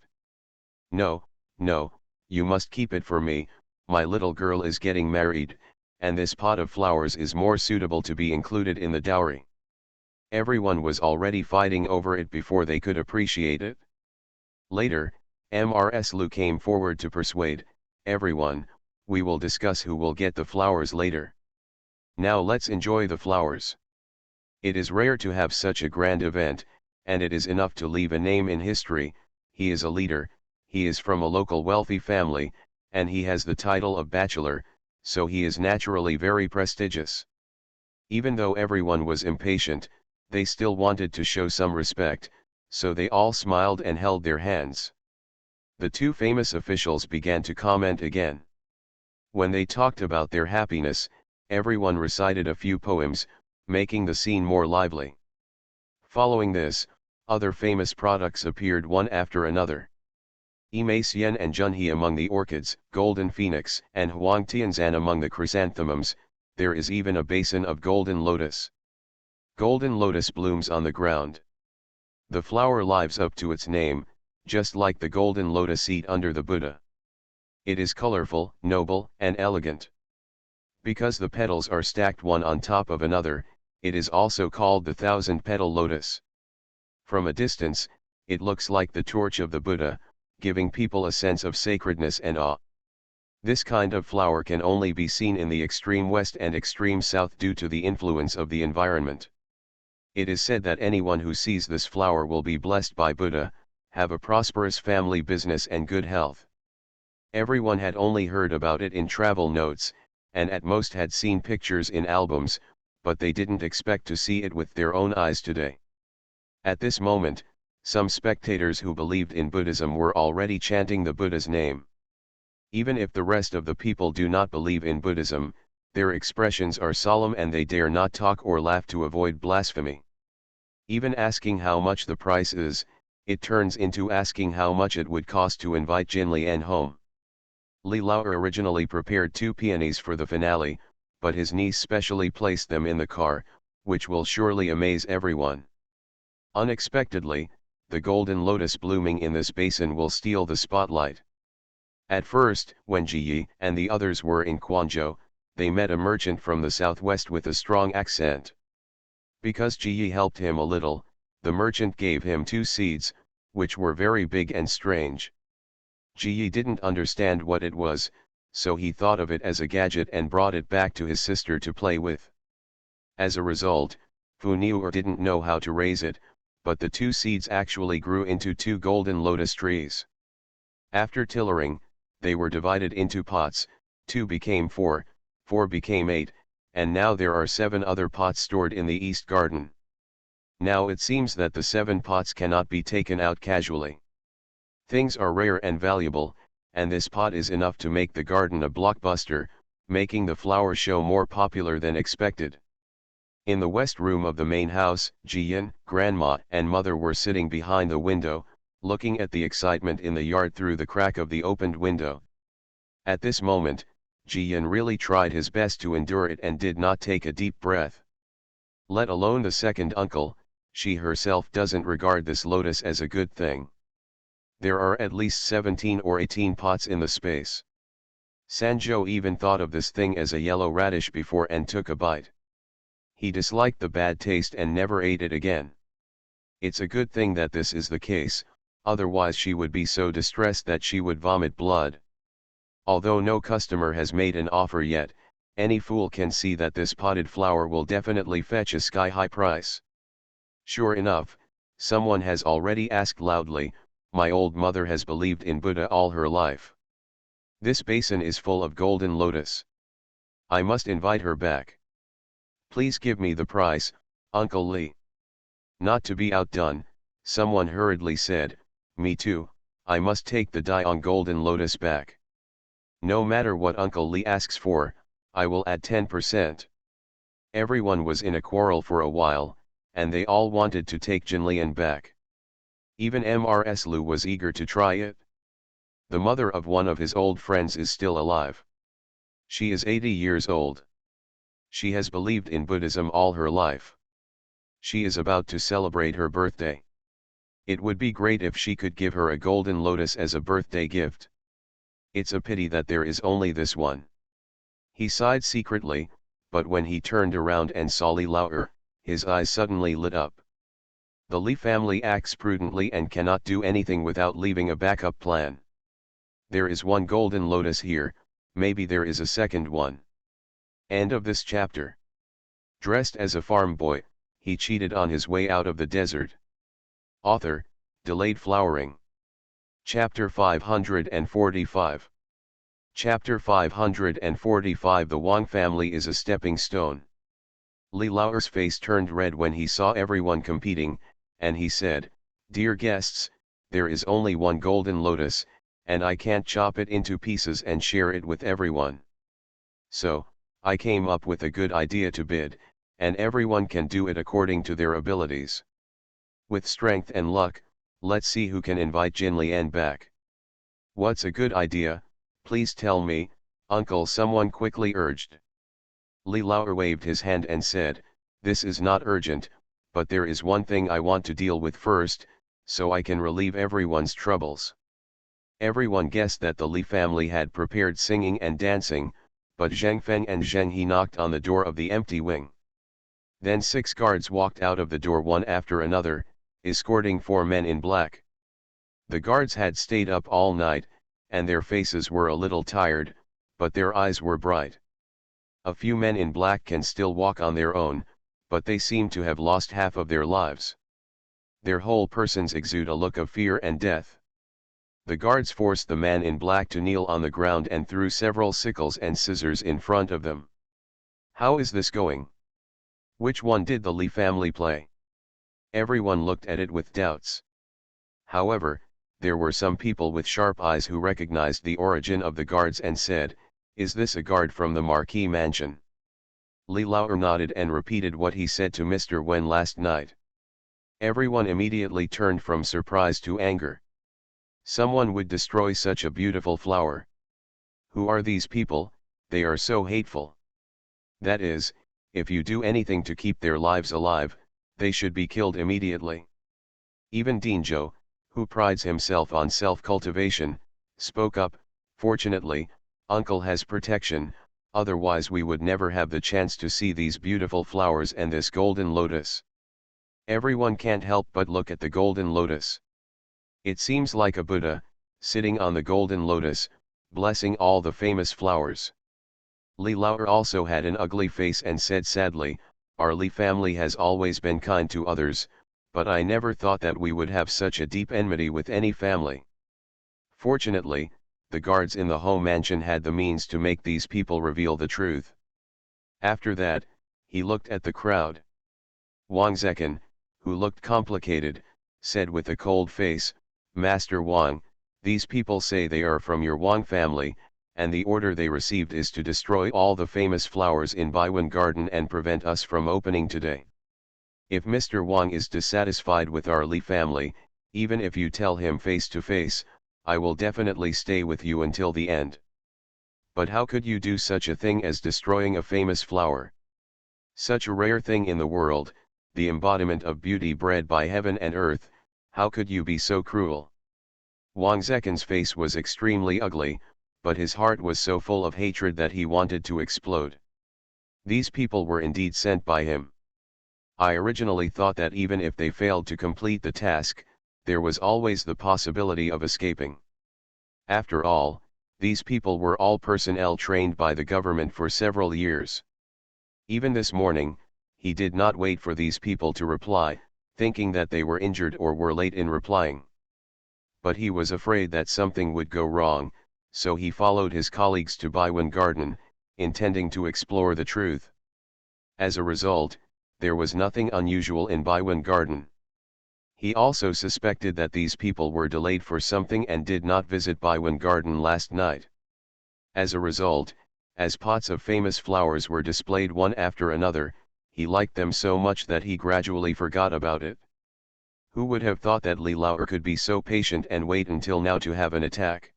"No, no, you must keep it for me, my little girl is getting married, and this pot of flowers is more suitable to be included in the dowry." Everyone was already fighting over it before they could appreciate it. Later, Mrs. Lu came forward to persuade, "Everyone, we will discuss who will get the flowers later. Now let's enjoy the flowers. It is rare to have such a grand event, and it is enough to leave a name in history. He is a leader, he is from a local wealthy family, and he has the title of bachelor, so he is naturally very prestigious." Even though everyone was impatient, they still wanted to show some respect, so they all smiled and held their hands. The two famous officials began to comment again. When they talked about their happiness, everyone recited a few poems, making the scene more lively. Following this, other famous products appeared one after another. Imei Xian and Junhe among the orchids, golden phoenix, and Huang Tianzan among the chrysanthemums. There is even a basin of golden lotus. Golden lotus blooms on the ground. The flower lives up to its name, just like the golden lotus seat under the Buddha. It is colorful, noble, and elegant. Because the petals are stacked one on top of another, it is also called the thousand-petal lotus. From a distance, it looks like the torch of the Buddha, giving people a sense of sacredness and awe. This kind of flower can only be seen in the extreme west and extreme south due to the influence of the environment. It is said that anyone who sees this flower will be blessed by Buddha, have a prosperous family business and good health. Everyone had only heard about it in travel notes, and at most had seen pictures in albums, but they didn't expect to see it with their own eyes today. At this moment, some spectators who believed in Buddhism were already chanting the Buddha's name. Even if the rest of the people do not believe in Buddhism, their expressions are solemn and they dare not talk or laugh to avoid blasphemy. Even asking how much the price is, it turns into asking how much it would cost to invite Jin Lian home. Li Lao originally prepared 2 peonies for the finale, but his niece specially placed them in the car, which will surely amaze everyone. Unexpectedly, the golden lotus blooming in this basin will steal the spotlight. At first, when Ji Yi and the others were in Quanzhou, they met a merchant from the southwest with a strong accent. Because Ji Yi helped him a little, the merchant gave him 2 seeds, which were very big and strange. Ji Yi didn't understand what it was, so he thought of it as a gadget and brought it back to his sister to play with. As a result, Fu Niuer didn't know how to raise it, but the 2 seeds actually grew into 2 golden lotus trees. After tillering, they were divided into pots, 2 became 4, 4 became 8, and now there are 7 other pots stored in the east garden. Now it seems that the 7 pots cannot be taken out casually. Things are rare and valuable, and this pot is enough to make the garden a blockbuster, making the flower show more popular than expected. In the west room of the main house, Jiyan, grandma and mother were sitting behind the window, looking at the excitement in the yard through the crack of the opened window. At this moment, Jiyan really tried his best to endure it and did not take a deep breath. Let alone the second uncle, she herself doesn't regard this lotus as a good thing. There are at least 17 or 18 pots in the space. Sanjo even thought of this thing as a yellow radish before and took a bite. He disliked the bad taste and never ate it again. It's a good thing that this is the case, otherwise she would be so distressed that she would vomit blood. Although no customer has made an offer yet, any fool can see that this potted flower will definitely fetch a sky-high price. Sure enough, someone has already asked loudly, "My old mother has believed in Buddha all her life. This basin is full of golden lotus. I must invite her back. Please give me the price, Uncle Li." Not to be outdone, someone hurriedly said, "Me too, I must take the Diong golden lotus back. No matter what Uncle Li asks for, I will add 10%. Everyone was in a quarrel for a while, and they all wanted to take Jinlian back. Even Mrs. Lu was eager to try it. The mother of one of his old friends is still alive. She is 80 years old. She has believed in Buddhism all her life. She is about to celebrate her birthday. It would be great if she could give her a golden lotus as a birthday gift. It's a pity that there is only this one." He sighed secretly, but when he turned around and saw Li Lao, his eyes suddenly lit up. The Li family acts prudently and cannot do anything without leaving a backup plan. There is one golden lotus here, maybe there is a second one. End of this chapter. Dressed as a farm boy, he cheated on his way out of the desert. Author, Delayed Flowering. Chapter 545. Chapter 545. The Wang family is a stepping stone. Li Lao's face turned red when he saw everyone competing, and he said, "Dear guests, there is only one golden lotus, and I can't chop it into pieces and share it with everyone. So, I came up with a good idea to bid, and everyone can do it according to their abilities. With strength and luck, let's see who can invite Jin Lian back." What's a good idea, please tell me, uncle, someone quickly urged. Li Lao waved his hand and said, this is not urgent, but there is one thing I want to deal with first, so I can relieve everyone's troubles. Everyone guessed that the Li family had prepared singing and dancing, but Zheng Feng and Zheng He knocked on the door of the empty wing. Then 6 guards walked out of the door one after another, escorting 4 men in black. The guards had stayed up all night, and their faces were a little tired, but their eyes were bright. A few men in black can still walk on their own, but they seem to have lost half of their lives. Their whole persons exude a look of fear and death. The guards forced the man in black to kneel on the ground and threw several sickles and scissors in front of them. How is this going? Which one did the Li family play? Everyone looked at it with doubts. However, there were some people with sharp eyes who recognized the origin of the guards and said, is this a guard from the Marquis mansion? Li Lao nodded and repeated what he said to Mr. Wen last night. Everyone immediately turned from surprise to anger. Someone would destroy such a beautiful flower. Who are these people? They are so hateful. That is, if you do anything to keep their lives alive, they should be killed immediately. Even Dinjo, who prides himself on self-cultivation, spoke up, fortunately, uncle has protection, otherwise we would never have the chance to see these beautiful flowers and this golden lotus. Everyone can't help but look at the golden lotus. It seems like a Buddha, sitting on the golden lotus, blessing all the famous flowers. Li Lao also had an ugly face and said sadly, our Li family has always been kind to others, but I never thought that we would have such a deep enmity with any family. Fortunately, the guards in the home mansion had the means to make these people reveal the truth. After that, he looked at the crowd. Wang Zekin, who looked complicated, said with a cold face, Master Wang, these people say they are from your Wang family, and the order they received is to destroy all the famous flowers in Baiwen Garden and prevent us from opening today. If Mr. Wang is dissatisfied with our Li family, even if you tell him face to face, I will definitely stay with you until the end. But how could you do such a thing as destroying a famous flower? Such a rare thing in the world, the embodiment of beauty bred by heaven and earth, how could you be so cruel? Wang Zekin's face was extremely ugly, but his heart was so full of hatred that he wanted to explode. These people were indeed sent by him. I originally thought that even if they failed to complete the task, there was always the possibility of escaping. After all, these people were all personnel trained by the government for several years. Even this morning, he did not wait for these people to reply, thinking that they were injured or were late in replying. But he was afraid that something would go wrong, so he followed his colleagues to Baiwen Garden, intending to explore the truth. As a result, there was nothing unusual in Baiwen Garden. He also suspected that these people were delayed for something and did not visit Baiwen Garden last night. As a result, as pots of famous flowers were displayed one after another, he liked them so much that he gradually forgot about it. Who would have thought that Li Lao could be so patient and wait until now to have an attack?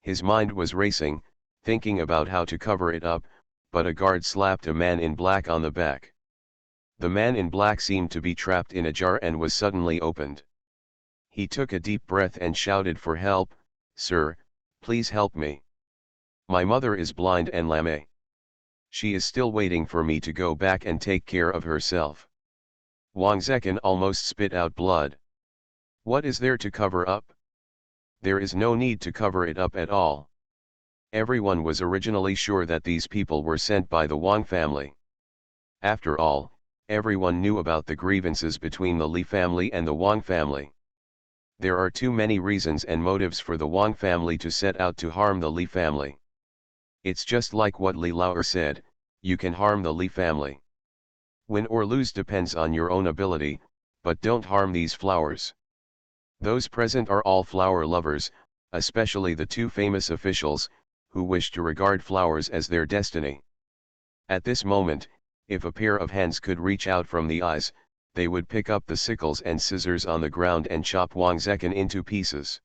His mind was racing, thinking about how to cover it up, but a guard slapped a man in black on the back. The man in black seemed to be trapped in a jar and was suddenly opened. He took a deep breath and shouted for help, "Sir, please help me. My mother is blind and lame. She is still waiting for me to go back and take care of herself." Wang Zekin almost spit out blood. What is there to cover up? There is no need to cover it up at all. Everyone was originally sure that these people were sent by the Wang family. After all, everyone knew about the grievances between the Li family and the Wang family. There are too many reasons and motives for the Wang family to set out to harm the Li family. It's just like what Li Lao said, you can harm the Li family. Win or lose depends on your own ability, but don't harm these flowers. Those present are all flower lovers, especially the 2 famous officials, who wish to regard flowers as their destiny. At this moment, if a pair of hands could reach out from the eyes, they would pick up the sickles and scissors on the ground and chop Wang Zekin into pieces.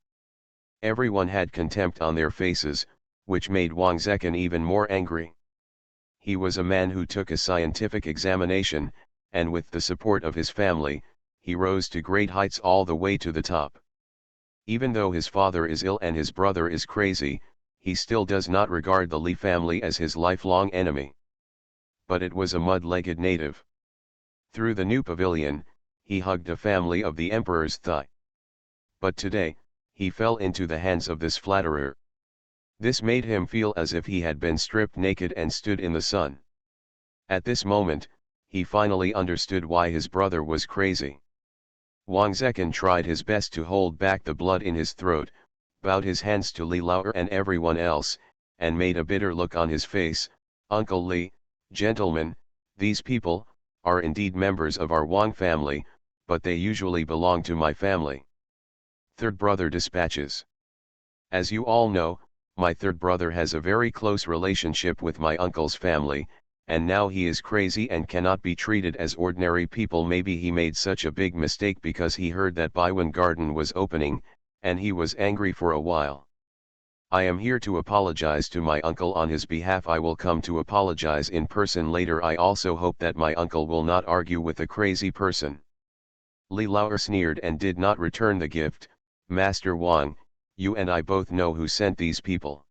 Everyone had contempt on their faces, which made Wang Zekin even more angry. He was a man who took a scientific examination, and with the support of his family, he rose to great heights all the way to the top. Even though his father is ill and his brother is crazy, he still does not regard the Li family as his lifelong enemy. But it was a mud-legged native. Through the new pavilion, he hugged the family of the emperor's thigh. But today, he fell into the hands of this flatterer. This made him feel as if he had been stripped naked and stood in the sun. At this moment, he finally understood why his brother was crazy. Wang Zekin tried his best to hold back the blood in his throat, bowed his hands to Li Laoer and everyone else, and made a bitter look on his face. "Uncle Li, gentlemen, these people are indeed members of our Wang family, but they usually belong to my family." Third brother dispatches. As you all know, my third brother has a very close relationship with my uncle's family, and now he is crazy and cannot be treated as ordinary people. Maybe he made such a big mistake because he heard that Baiwan Garden was opening, and he was angry for a while. I am here to apologize to my uncle on his behalf. I will come to apologize in person later. I also hope that my uncle will not argue with a crazy person. Li Laoer sneered and did not return the gift. "Master Wang, you and I both know who sent these people.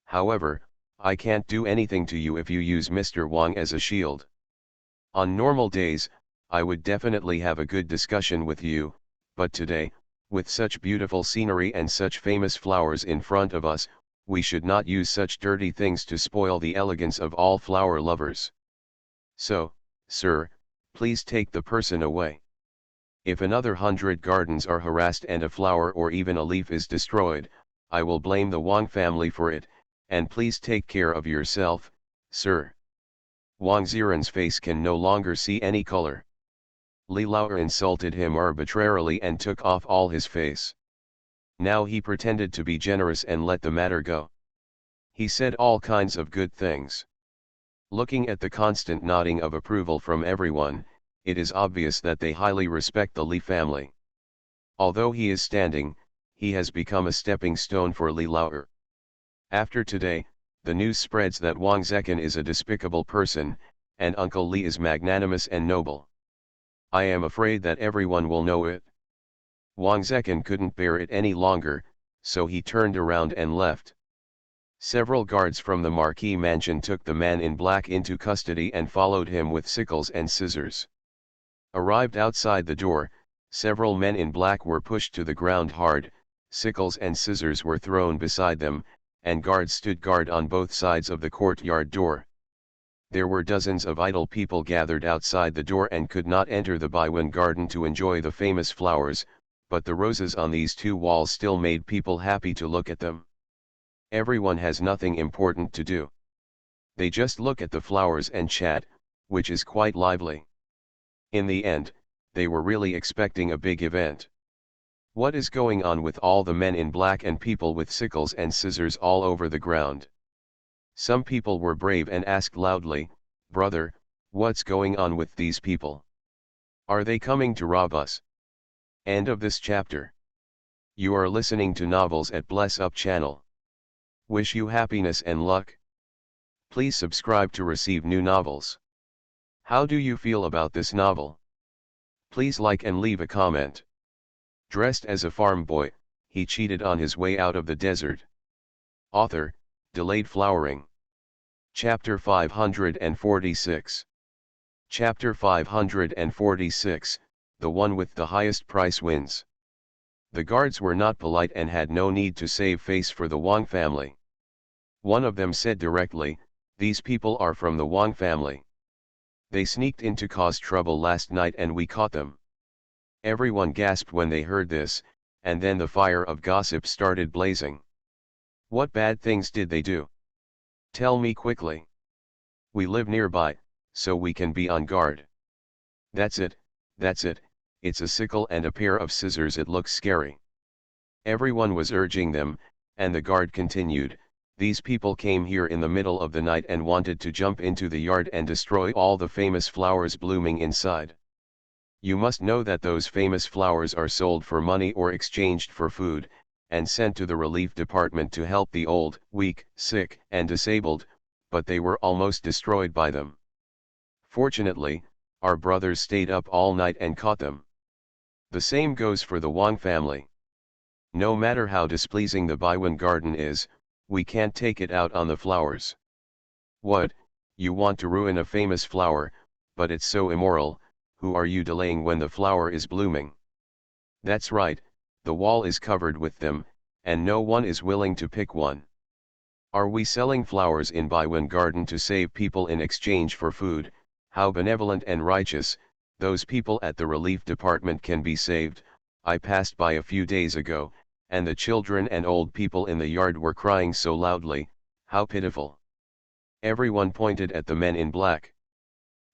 However, I can't do anything to you if you use Mr. Wang as a shield. On normal days, I would definitely have a good discussion with you, but today, with such beautiful scenery and such famous flowers in front of us, we should not use such dirty things to spoil the elegance of all flower lovers. So, sir, please take the person away. If another 100 gardens are harassed and a flower or even a leaf is destroyed, I will blame the Wang family for it, and please take care of yourself, sir." Wang Ziran's face can no longer see any color. Li Laoer insulted him arbitrarily and took off all his face. Now he pretended to be generous and let the matter go. He said all kinds of good things. Looking at the constant nodding of approval from everyone, it is obvious that they highly respect the Li family. Although he is standing, he has become a stepping stone for Li Laoer. After today, the news spreads that Wang Zekin is a despicable person, and Uncle Li is magnanimous and noble. I am afraid that everyone will know it. Wang Zekin couldn't bear it any longer, so he turned around and left. Several guards from the Marquis mansion took the man in black into custody and followed him with sickles and scissors. Arrived outside the door, several men in black were pushed to the ground hard, sickles and scissors were thrown beside them, and guards stood guard on both sides of the courtyard door. There were dozens of idle people gathered outside the door and could not enter the Baiwan garden to enjoy the famous flowers, but the roses on these two walls still made people happy to look at them. Everyone has nothing important to do. They just look at the flowers and chat, which is quite lively. In the end, they were really expecting a big event. What is going on with all the men in black and people with sickles and scissors all over the ground? Some people were brave and asked loudly, "Brother, what's going on with these people? Are they coming to rob us?" End of this chapter. You are listening to Novels at Bless Up channel. Wish you happiness and luck. Please subscribe to receive new novels. How do you feel about this novel? Please like and leave a comment. Dressed as a farm boy, he cheated on his way out of the desert. Author, Delayed Flowering. Chapter 546. Chapter 546, The one with the highest price wins. The guards were not polite and had no need to save face for the Wang family. One of them said directly, "These people are from the Wang family. They sneaked in to cause trouble last night and we caught them." Everyone gasped when they heard this, and then the fire of gossip started blazing. What bad things did they do? Tell me quickly. We live nearby, so we can be on guard. That's it, it's a sickle and a pair of scissors. It looks scary. Everyone was urging them, and the guard continued, "These people came here in the middle of the night and wanted to jump into the yard and destroy all the famous flowers blooming inside. You must know that those famous flowers are sold for money or exchanged for food, and sent to the relief department to help the old, weak, sick, and disabled, but they were almost destroyed by them. Fortunately, our brothers stayed up all night and caught them. The same goes for the Wang family. No matter how displeasing the Baiwen garden is, we can't take it out on the flowers. What, you want to ruin a famous flower, but it's so immoral. Who are you delaying when the flower is blooming? That's right, the wall is covered with them, and no one is willing to pick one. Are we selling flowers in Baiwen garden to save people in exchange for food? How benevolent and righteous. Those people at the relief department can be saved. I passed by a few days ago, and the children and old people in the yard were crying so loudly. How pitiful. Everyone pointed at the men in black.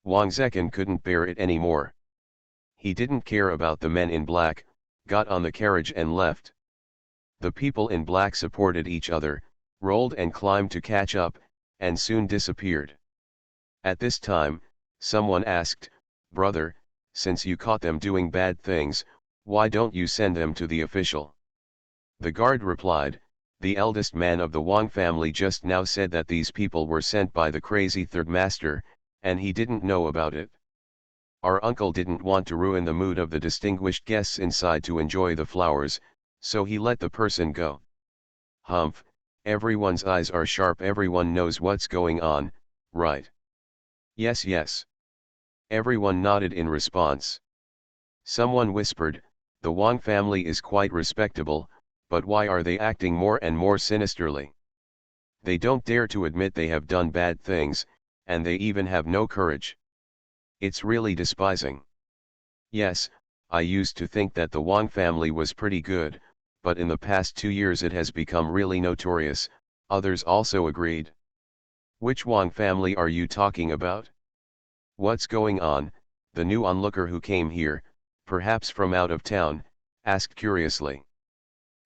Wang Zekin couldn't bear it anymore. He didn't care about the men in black, got on the carriage and left. The people in black supported each other, rolled and climbed to catch up, and soon disappeared. At this time, someone asked, "Brother, since you caught them doing bad things, why don't you send them to the official?" The guard replied, "The eldest man of the Wang family just now said that these people were sent by the crazy third master, and he didn't know about it. Our uncle didn't want to ruin the mood of the distinguished guests inside to enjoy the flowers, so he let the person go." Humph, everyone's eyes are sharp, everyone knows what's going on, right? Yes, yes. Everyone nodded in response. Someone whispered, "The Wang family is quite respectable, but why are they acting more and more sinisterly? They don't dare to admit they have done bad things, and they even have no courage. It's really despising." Yes, I used to think that the Wang family was pretty good, but in the past 2 years it has become really notorious, others also agreed. Which Wang family are you talking about? What's going on? The new onlooker who came here, perhaps from out of town, asked curiously.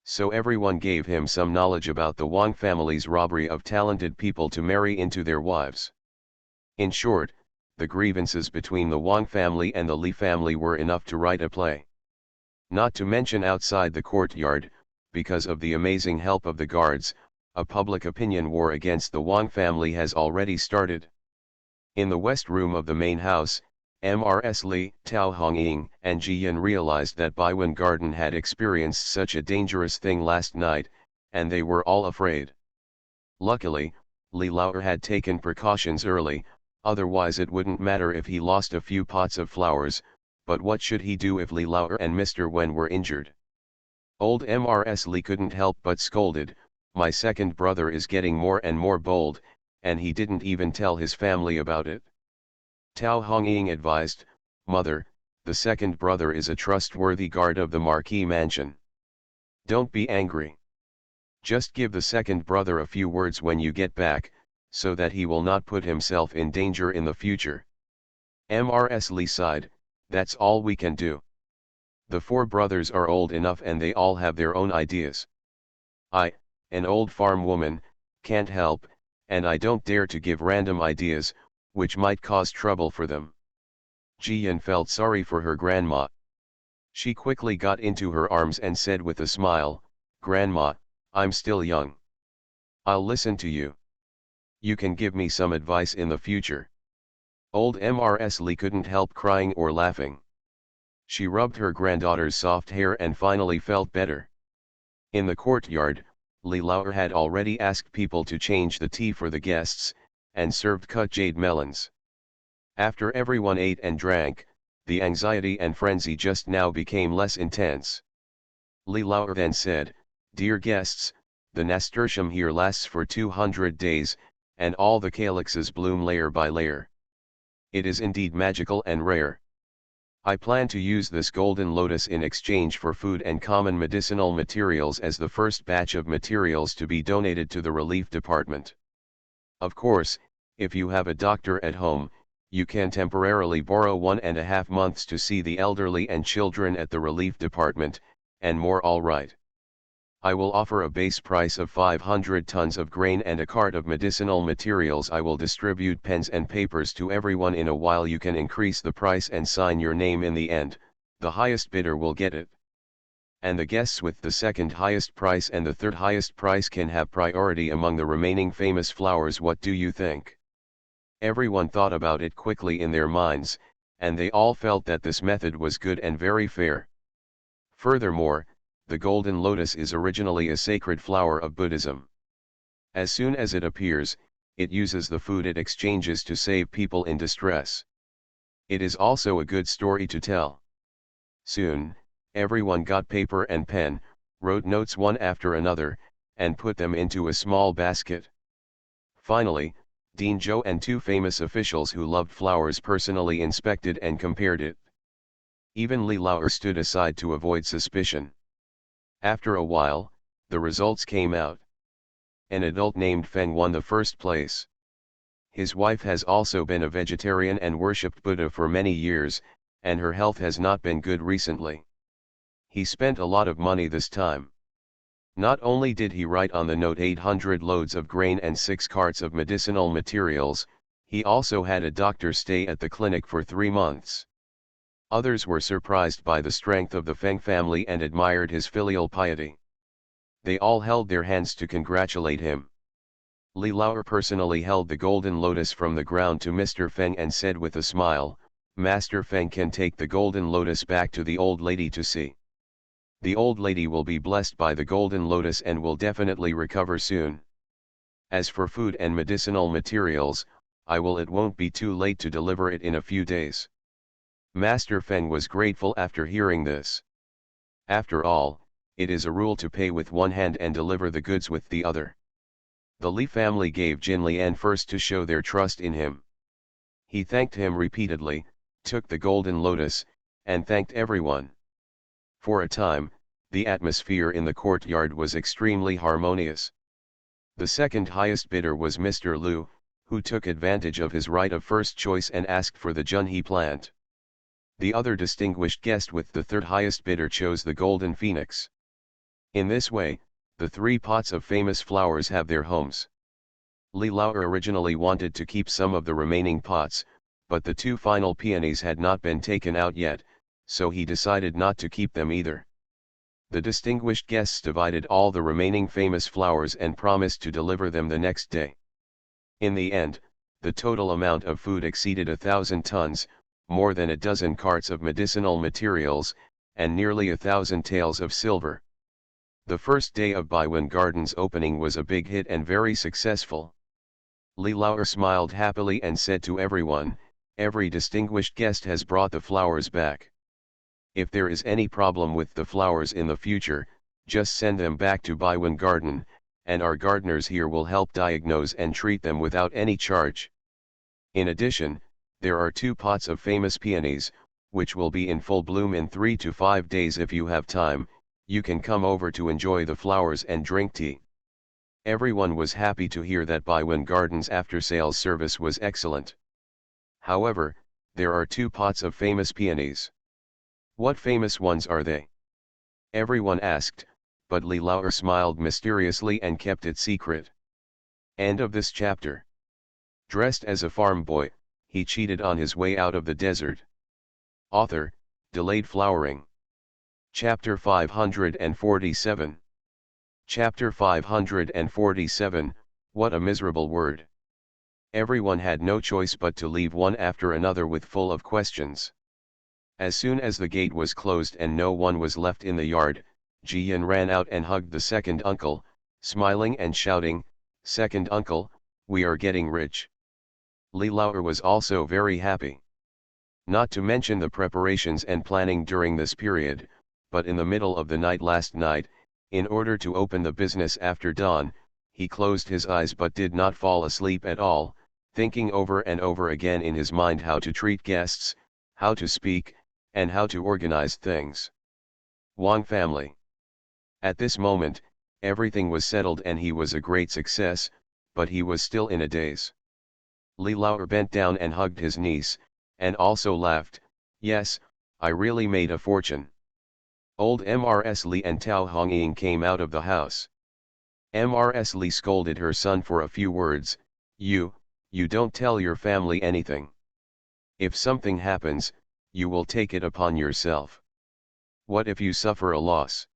So everyone gave him some knowledge about the Wang family's robbery of talented people to marry into their wives. In short, the grievances between the Wang family and the Li family were enough to write a play. Not to mention outside the courtyard, because of the amazing help of the guards, a public opinion war against the Wang family has already started. In the west room of the main house, Mrs. Li, Tao Hongying, and Ji Yan realized that Baiwen Garden had experienced such a dangerous thing last night, and they were all afraid. Luckily, Li Laoer had taken precautions early, otherwise it wouldn't matter if he lost a few pots of flowers, but what should he do if Li Laoer and Mr. Wen were injured? Old Mrs. Li couldn't help but scolded, "My second brother is getting more and more bold, and he didn't even tell his family about it." Tao Hongying advised, "Mother, the second brother is a trustworthy guard of the Marquis mansion. Don't be angry. Just give the second brother a few words when you get back, so that he will not put himself in danger in the future." Mrs. Li sighed, "That's all we can do. The 4 brothers are old enough and they all have their own ideas. I, an old farm woman, can't help, and I don't dare to give random ideas, which might cause trouble for them." Ji Yan felt sorry for her grandma. She quickly got into her arms and said with a smile, "Grandma, I'm still young. I'll listen to you. You can give me some advice in the future." Old Mrs. Li couldn't help crying or laughing. She rubbed her granddaughter's soft hair and finally felt better. In the courtyard, Li Laoer had already asked people to change the tea for the guests, and served cut jade melons. After everyone ate and drank, the anxiety and frenzy just now became less intense. Li Laoer then said, "Dear guests, the nasturtium here lasts for 200 days, and all the calyxes bloom layer by layer. It is indeed magical and rare. I plan to use this golden lotus in exchange for food and common medicinal materials as the first batch of materials to be donated to the relief department. Of course, if you have a doctor at home, you can temporarily borrow 1.5 months to see the elderly and children at the relief department, and more all right. I will offer a base price of 500 tons of grain and a cart of medicinal materials. I will distribute pens and papers to everyone in a while. You can increase the price and sign your name in the end, the highest bidder will get it." and the guests with the second highest price and the third highest price can have priority among the remaining famous flowers. What do you think? Everyone thought about it quickly in their minds, and they all felt that this method was good and very fair. Furthermore, the golden lotus is originally a sacred flower of Buddhism. As soon as it appears, it uses the food it exchanges to save people in distress. It is also a good story to tell. Soon, everyone got paper and pen, wrote notes one after another, and put them into a small basket. Finally, Dean Joe and two famous officials who loved flowers personally inspected and compared it. Even Li Lauer stood aside to avoid suspicion. After a while, the results came out. An adult named Feng won the first place. His wife has also been a vegetarian and worshipped Buddha for many years, and her health has not been good recently. He spent a lot of money this time. Not only did he write on the note 800 loads of grain and 6 carts of medicinal materials, he also had a doctor stay at the clinic for 3 months. Others were surprised by the strength of the Feng family and admired his filial piety. They all held their hands to congratulate him. Li Lauer personally held the golden lotus from the ground to Mr. Feng and said with a smile, "Master Feng can take the golden lotus back to the old lady to see. The old lady will be blessed by the golden lotus and will definitely recover soon. As for food and medicinal materials, it won't be too late to deliver it in a few days." Master Feng was grateful after hearing this. After all, it is a rule to pay with one hand and deliver the goods with the other. The Li family gave Jin Lian first to show their trust in him. He thanked him repeatedly, took the golden lotus, and thanked everyone. For a time, the atmosphere in the courtyard was extremely harmonious. The second highest bidder was Mr. Liu, who took advantage of his right of first choice and asked for the Junhe plant. The other distinguished guest with the third highest bidder chose the golden phoenix. In this way, the 3 pots of famous flowers have their homes. Li Lauer originally wanted to keep some of the remaining pots, but the 2 final peonies had not been taken out yet, so he decided not to keep them either. The distinguished guests divided all the remaining famous flowers and promised to deliver them the next day. In the end, the total amount of food exceeded 1,000 tons, more than a dozen carts of medicinal materials, and nearly 1,000 taels of silver. The first day of Baiwen Gardens opening was a big hit and very successful. Li Lauer smiled happily and said to everyone, "Every distinguished guest has brought the flowers back. If there is any problem with the flowers in the future, just send them back to Baiwen Garden, and our gardeners here will help diagnose and treat them without any charge. In addition, there are 2 pots of famous peonies, which will be in full bloom in 3 to 5 days. If you have time, you can come over to enjoy the flowers and drink tea." Everyone was happy to hear that Baiwen Gardens after-sales service was excellent. However, there are 2 pots of famous peonies. What famous ones are they? Everyone asked, but Li Lauer smiled mysteriously and kept it secret. End of this chapter. Dressed as a farm boy, he cheated on his way out of the desert. Author, Delayed Flowering. Chapter 547. Chapter 547, What a miserable word. Everyone had no choice but to leave one after another with full of questions. As soon as the gate was closed and no one was left in the yard, Ji Yan ran out and hugged the second uncle, smiling and shouting, "Second uncle, we are getting rich." Li Lauer was also very happy. Not to mention the preparations and planning during this period, but in the middle of the night last night, in order to open the business after dawn, he closed his eyes but did not fall asleep at all, thinking over and over again in his mind how to treat guests, how to speak, and how to organize things. Wang family. At this moment, everything was settled and he was a great success, but he was still in a daze. Li Lauer bent down and hugged his niece, and also laughed, "Yes, I really made a fortune." Old Mrs. Li and Tao Hongying came out of the house. Mrs. Li scolded her son for a few words, You don't tell your family anything. If something happens, you will take it upon yourself." What if you suffer a loss?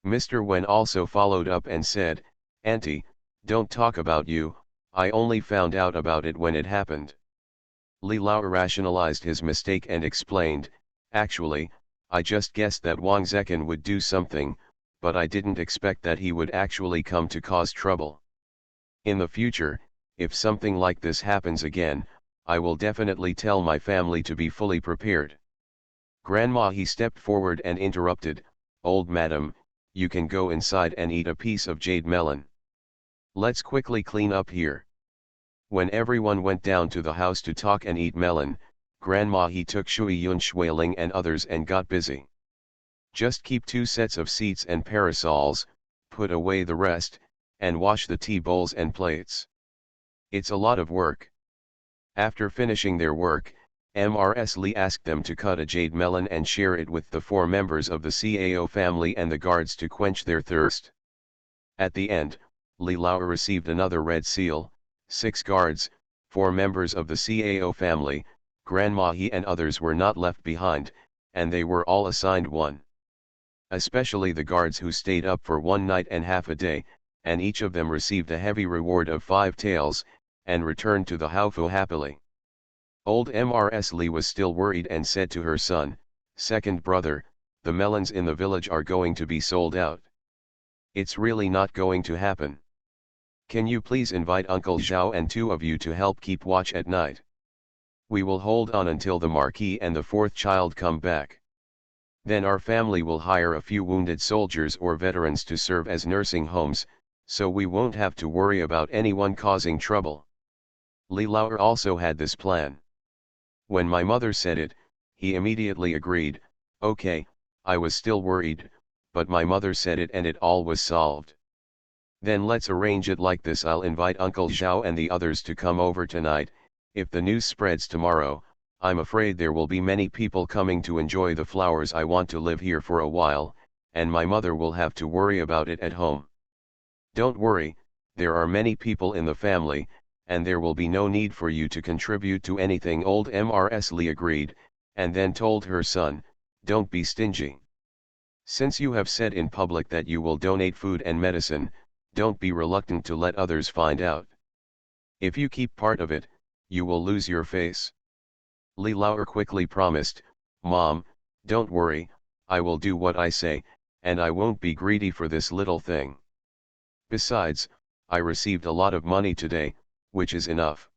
Mr. Wen also followed up and said, Auntie, don't talk about you, I only found out about it when it happened. Li Lao rationalized his mistake and explained, actually, I just guessed that Wang Zekin would do something, but I didn't expect that he would actually come to cause trouble. In the future, if something like this happens again, I will definitely tell my family to be fully prepared. Grandma he stepped forward and interrupted, Old madam, you can go inside and eat a piece of jade melon. Let's quickly clean up here. When everyone went down to the house to talk and eat melon, Grandma he took Shui Yun Shuiling and others and got busy. Just keep 2 sets of seats and parasols, put away the rest, and wash the tea bowls and plates. It's a lot of work. After finishing their work, Mrs. Li asked them to cut a jade melon and share it with the 4 members of the CAO family and the guards to quench their thirst. At the end, Li Lao received another red seal, 6 guards, 4 members of the CAO family, Grandma he and others were not left behind, and they were all assigned 1. Especially the guards who stayed up for 1 night and half a day, and each of them received a heavy reward of 5 taels, and returned to the Haofu happily. Old Mrs. Li was still worried and said to her son, Second brother, the melons in the village are going to be sold out. It's really not going to happen. Can you please invite Uncle Zhao and 2 of you to help keep watch at night? We will hold on until the Marquis and the 4th child come back. Then our family will hire a few wounded soldiers or veterans to serve as nursing homes, so we won't have to worry about anyone causing trouble. Li Lao also had this plan. When my mother said it, he immediately agreed, okay, I was still worried, but my mother said it and it all was solved. Then let's arrange it like this, I'll invite Uncle Zhao and the others to come over tonight. If the news spreads tomorrow, I'm afraid there will be many people coming to enjoy the flowers. I want to live here for a while, and my mother will have to worry about it at home. Don't worry, there are many people in the family, and there will be no need for you to contribute to anything. Old Mrs. Li agreed, and then told her son, don't be stingy. Since you have said in public that you will donate food and medicine, don't be reluctant to let others find out. If you keep part of it, you will lose your face. Li Lao quickly promised, Mom, don't worry, I will do what I say, and I won't be greedy for this little thing. Besides, I received a lot of money today, which is enough.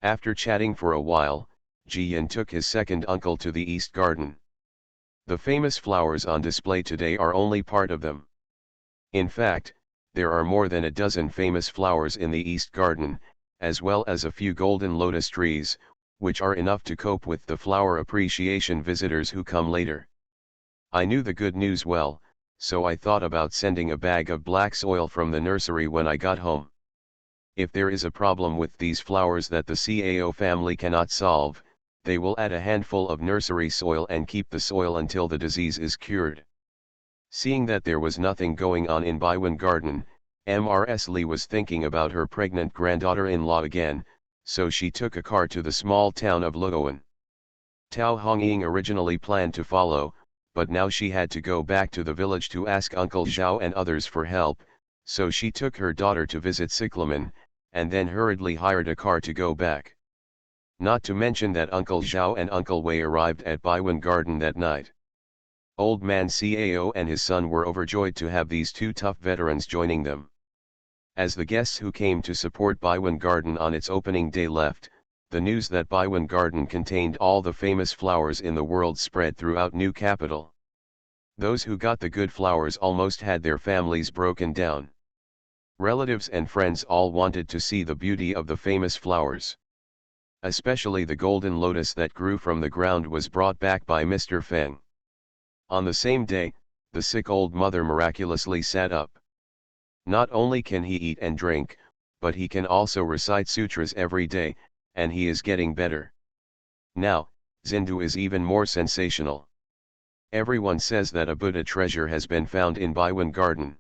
After chatting for a while, Ji Yin took his second uncle to the East Garden. The famous flowers on display today are only part of them. In fact, there are more than a dozen famous flowers in the East Garden, as well as a few golden lotus trees, which are enough to cope with the flower appreciation visitors who come later. I knew the good news well, so I thought about sending a bag of black soil from the nursery when I got home. If there is a problem with these flowers that the CAO family cannot solve, they will add a handful of nursery soil and keep the soil until the disease is cured. Seeing that there was nothing going on in Baiwen Garden, Mrs. Li was thinking about her pregnant granddaughter-in-law again, so she took a car to the small town of Luowan. Tao Hongying originally planned to follow, but now she had to go back to the village to ask Uncle Zhao and others for help, so she took her daughter to visit Cyclamen, and then hurriedly hired a car to go back. Not to mention that Uncle Zhao and Uncle Wei arrived at Baiwen Garden that night. Old man Cao and his son were overjoyed to have these 2 tough veterans joining them. As the guests who came to support Baiwen Garden on its opening day left, the news that Baiwen Garden contained all the famous flowers in the world spread throughout New Capital. Those who got the good flowers almost had their families broken down. Relatives and friends all wanted to see the beauty of the famous flowers. Especially the golden lotus that grew from the ground was brought back by Mr. Feng. On the same day, the sick old mother miraculously sat up. Not only can he eat and drink, but he can also recite sutras every day, and he is getting better. Now, Zindu is even more sensational. Everyone says that a Buddha treasure has been found in Baiwen Garden.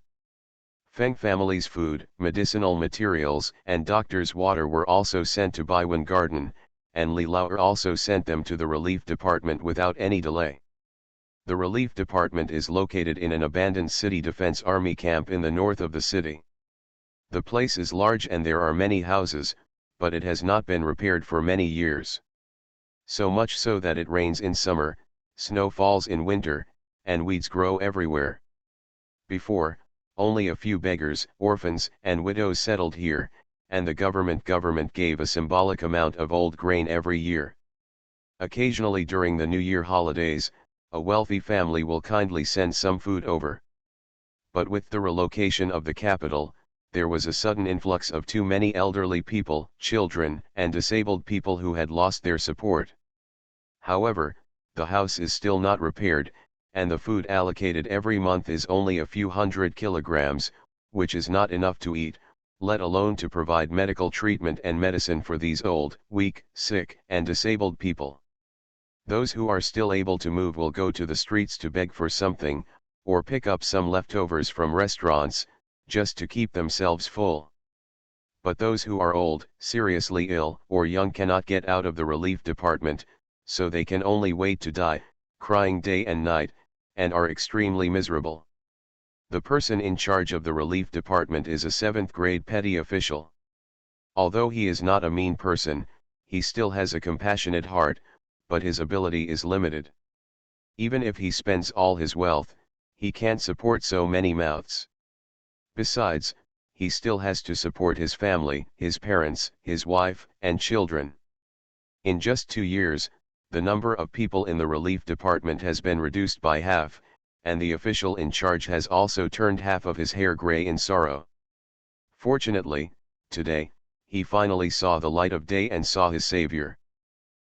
Feng family's food, medicinal materials, and doctor's water were also sent to Baiwen Garden, and Li Lao also sent them to the relief department without any delay. The relief department is located in an abandoned city defense army camp in the north of the city. The place is large and there are many houses, but it has not been repaired for many years. So much so that it rains in summer, snow falls in winter, and weeds grow everywhere. Before, only a few beggars, orphans, and widows settled here, and the government gave a symbolic amount of old grain every year. Occasionally during the New Year holidays, a wealthy family will kindly send some food over. But with the relocation of the capital, there was a sudden influx of too many elderly people, children, and disabled people who had lost their support. However, the house is still not repaired, and the food allocated every month is only a few hundred kilograms, which is not enough to eat, let alone to provide medical treatment and medicine for these old, weak, sick, and disabled people. Those who are still able to move will go to the streets to beg for something, or pick up some leftovers from restaurants, just to keep themselves full. But those who are old, seriously ill, or young cannot get out of the relief department, so they can only wait to die, crying day and night, and are extremely miserable. The person in charge of the relief department is a 7th-grade petty official. Although he is not a mean person, he still has a compassionate heart, but his ability is limited. Even if he spends all his wealth, he can't support so many mouths. Besides, he still has to support his family, his parents, his wife, and children. In just 2 years, the number of people in the relief department has been reduced by half, and the official in charge has also turned half of his hair gray in sorrow. Fortunately, today, he finally saw the light of day and saw his savior.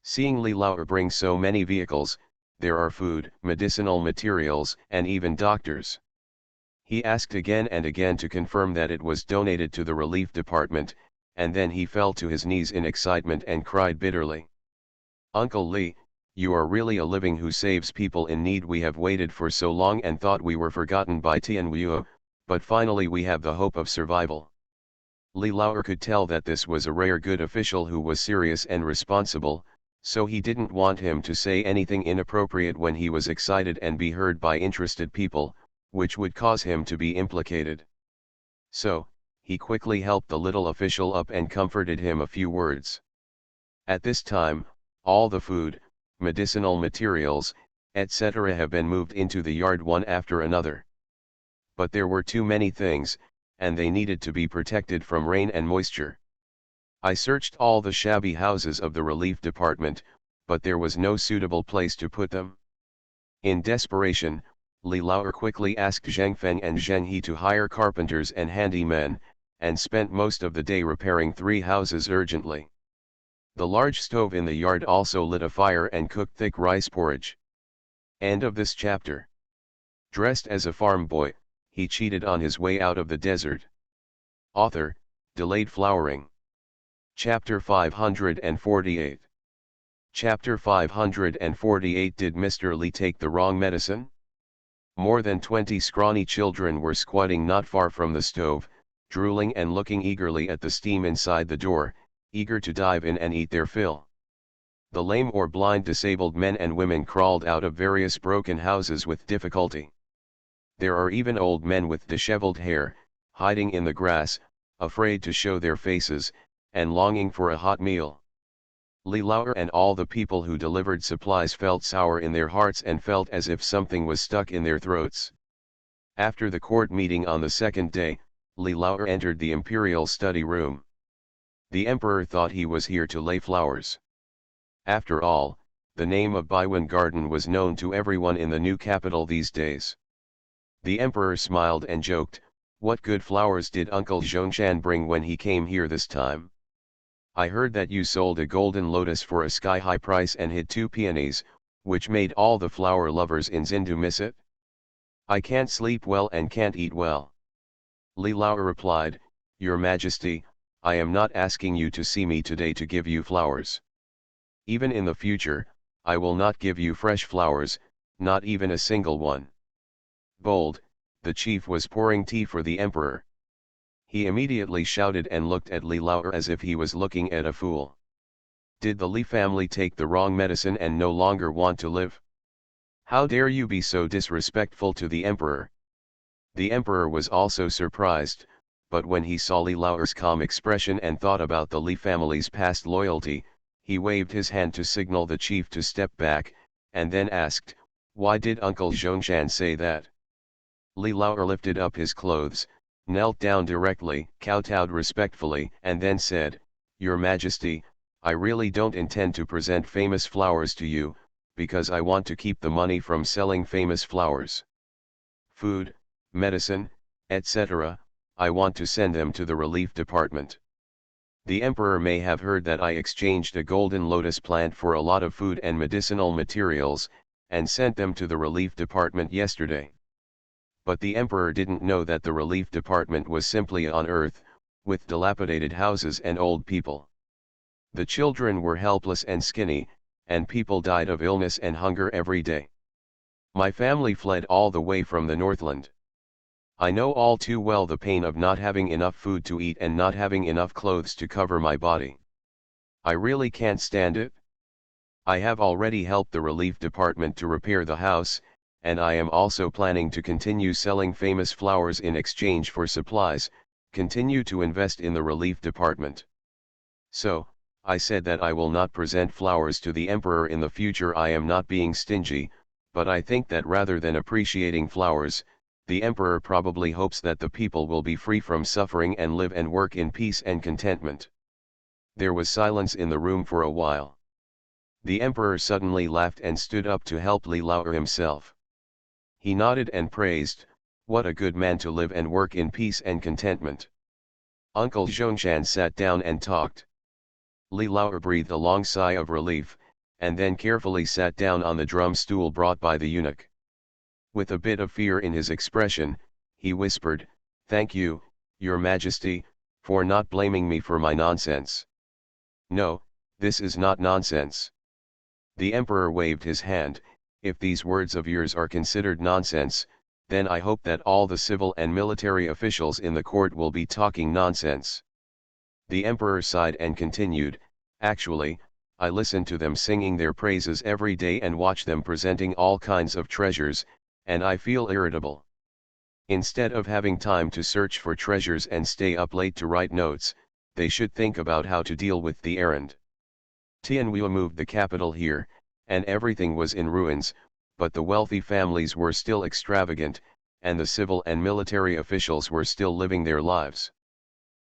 Seeing Li Lauer bring so many vehicles, there are food, medicinal materials, and even doctors. He asked again and again to confirm that it was donated to the relief department, and then he fell to his knees in excitement and cried bitterly. "Uncle Li, you are really a living who saves people in need. We have waited for so long and thought we were forgotten by Tianwu, but finally we have the hope of survival." Li Lauer could tell that this was a rare good official who was serious and responsible, so he didn't want him to say anything inappropriate when he was excited and be heard by interested people, which would cause him to be implicated. So, he quickly helped the little official up and comforted him a few words. At this time, all the food, medicinal materials, etc. have been moved into the yard one after another. But there were too many things, and they needed to be protected from rain and moisture. I searched all the shabby houses of the relief department, but there was no suitable place to put them. In desperation, Li Lauer quickly asked Zhang Feng and Zheng He to hire carpenters and handymen, and spent most of the day repairing 3 houses urgently. The large stove in the yard also lit a fire and cooked thick rice porridge. End of this chapter. Dressed as a farm boy, he cheated on his way out of the desert. Author, Delayed Flowering. Chapter 548. Chapter 548. Did Mr. Li take the wrong medicine? More than 20 scrawny children were squatting not far from the stove, drooling and looking eagerly at the steam inside the door, eager to dive in and eat their fill. The lame or blind disabled men and women crawled out of various broken houses with difficulty. There are even old men with disheveled hair, hiding in the grass, afraid to show their faces, and longing for a hot meal. Li Lauer and all the people who delivered supplies felt sour in their hearts and felt as if something was stuck in their throats. After the court meeting on the second day, Li Lauer entered the imperial study room. The emperor thought he was here to lay flowers. After all, the name of Baiwen Garden was known to everyone in the new capital these days. The emperor smiled and joked, "What good flowers did Uncle Zhongshan bring when he came here this time? I heard that you sold a golden lotus for a sky-high price and hid 2 peonies, which made all the flower lovers in Zindu miss it. I can't sleep well and can't eat well." Li Lauer replied, "Your Majesty, I am not asking you to see me today to give you flowers. Even in the future, I will not give you fresh flowers, not even a single one." Bold, the chief was pouring tea for the emperor. He immediately shouted and looked at Li Lauer as if he was looking at a fool. Did the Li family take the wrong medicine and no longer want to live? How dare you be so disrespectful to the emperor? The emperor was also surprised, but when he saw Li Lao's calm expression and thought about the Li family's past loyalty, he waved his hand to signal the chief to step back, and then asked, "Why did Uncle Zhongshan say that?" Li Lao lifted up his clothes, knelt down directly, kowtowed respectfully, and then said, "Your Majesty, I really don't intend to present famous flowers to you, because I want to keep the money from selling famous flowers. Food, medicine, etc., I want to send them to the relief department. The emperor may have heard that I exchanged a golden lotus plant for a lot of food and medicinal materials, and sent them to the relief department yesterday. But the emperor didn't know that the relief department was simply on earth, with dilapidated houses and old people. The children were helpless and skinny, and people died of illness and hunger every day. My family fled all the way from the Northland. I know all too well the pain of not having enough food to eat and not having enough clothes to cover my body. I really can't stand it. I have already helped the relief department to repair the house, and I am also planning to continue selling famous flowers in exchange for supplies, continue to invest in the relief department. So, I said that I will not present flowers to the emperor in the future. I am not being stingy, but I think that rather than appreciating flowers, the emperor probably hopes that the people will be free from suffering and live and work in peace and contentment." There was silence in the room for a while. The emperor suddenly laughed and stood up to help Li Lao himself. He nodded and praised, "What a good man to live and work in peace and contentment." Uncle Zhongshan sat down and talked. Li Lao breathed a long sigh of relief, and then carefully sat down on the drum stool brought by the eunuch. With a bit of fear in his expression, he whispered, "Thank you, Your Majesty, for not blaming me for my nonsense." "No, this is not nonsense." The emperor waved his hand. "If these words of yours are considered nonsense, then I hope that all the civil and military officials in the court will be talking nonsense." The emperor sighed and continued, "Actually, I listen to them singing their praises every day and watch them presenting all kinds of treasures, and I feel irritable. Instead of having time to search for treasures and stay up late to write notes, they should think about how to deal with the errand. Tianwu moved the capital here, and everything was in ruins, but the wealthy families were still extravagant, and the civil and military officials were still living their lives.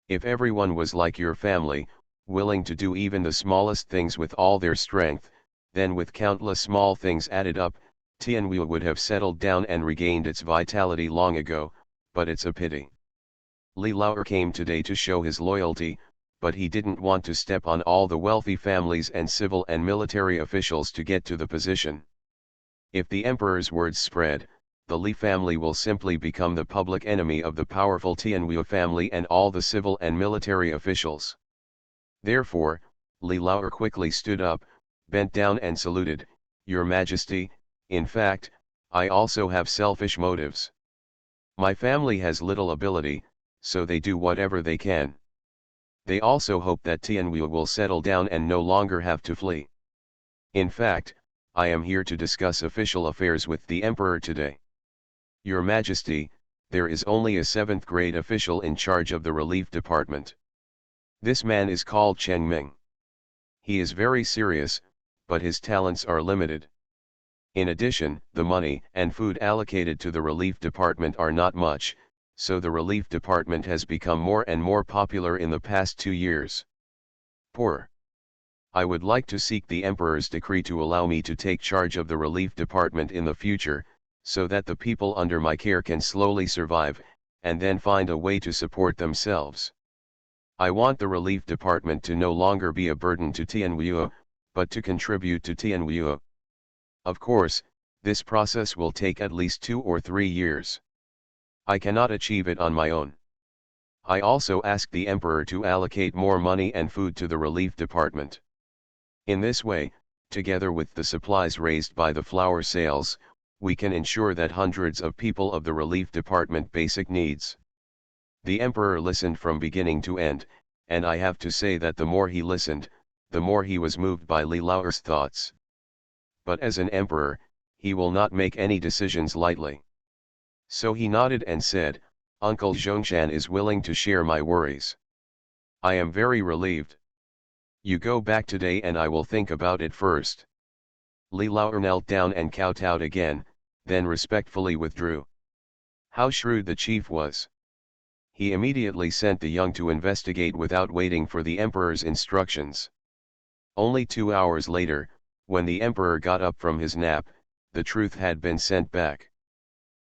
If everyone was like your family, willing to do even the smallest things with all their strength, then with countless small things added up, Tianwu would have settled down and regained its vitality long ago, but it's a pity. Li Lao came today to show his loyalty, but he didn't want to step on all the wealthy families and civil and military officials to get to the position. If the emperor's words spread, the Li family will simply become the public enemy of the powerful Tianwu family and all the civil and military officials. Therefore, Li Lao quickly stood up, bent down and saluted, "Your Majesty, in fact, I also have selfish motives. My family has little ability, so they do whatever they can. They also hope that Tianwu will settle down and no longer have to flee. In fact, I am here to discuss official affairs with the emperor today. Your Majesty, there is only a 7th grade official in charge of the relief department. This man is called Cheng Ming. He is very serious, but his talents are limited. In addition, the money and food allocated to the relief department are not much, so the relief department has become more and more popular in the past 2 years. Poor. I would like to seek the emperor's decree to allow me to take charge of the relief department in the future, so that the people under my care can slowly survive, and then find a way to support themselves. I want the relief department to no longer be a burden to Tianwu, but to contribute to Tianwu. Of course, this process will take at least 2 or 3 years. I cannot achieve it on my own. I also ask the emperor to allocate more money and food to the relief department. In this way, together with the supplies raised by the flower sales, we can ensure that hundreds of people of the relief department basic needs." The emperor listened from beginning to end, and I have to say that the more he listened, the more he was moved by Li Lao's thoughts. But as an emperor, he will not make any decisions lightly. So he nodded and said, Uncle Zhongshan is willing to share my worries. I am very relieved. You go back today and I will think about it first. Li Lao knelt down and kowtowed again, then respectfully withdrew. How shrewd the chief was. He immediately sent the young to investigate without waiting for the emperor's instructions. Only 2 hours later, when the emperor got up from his nap, the truth had been sent back.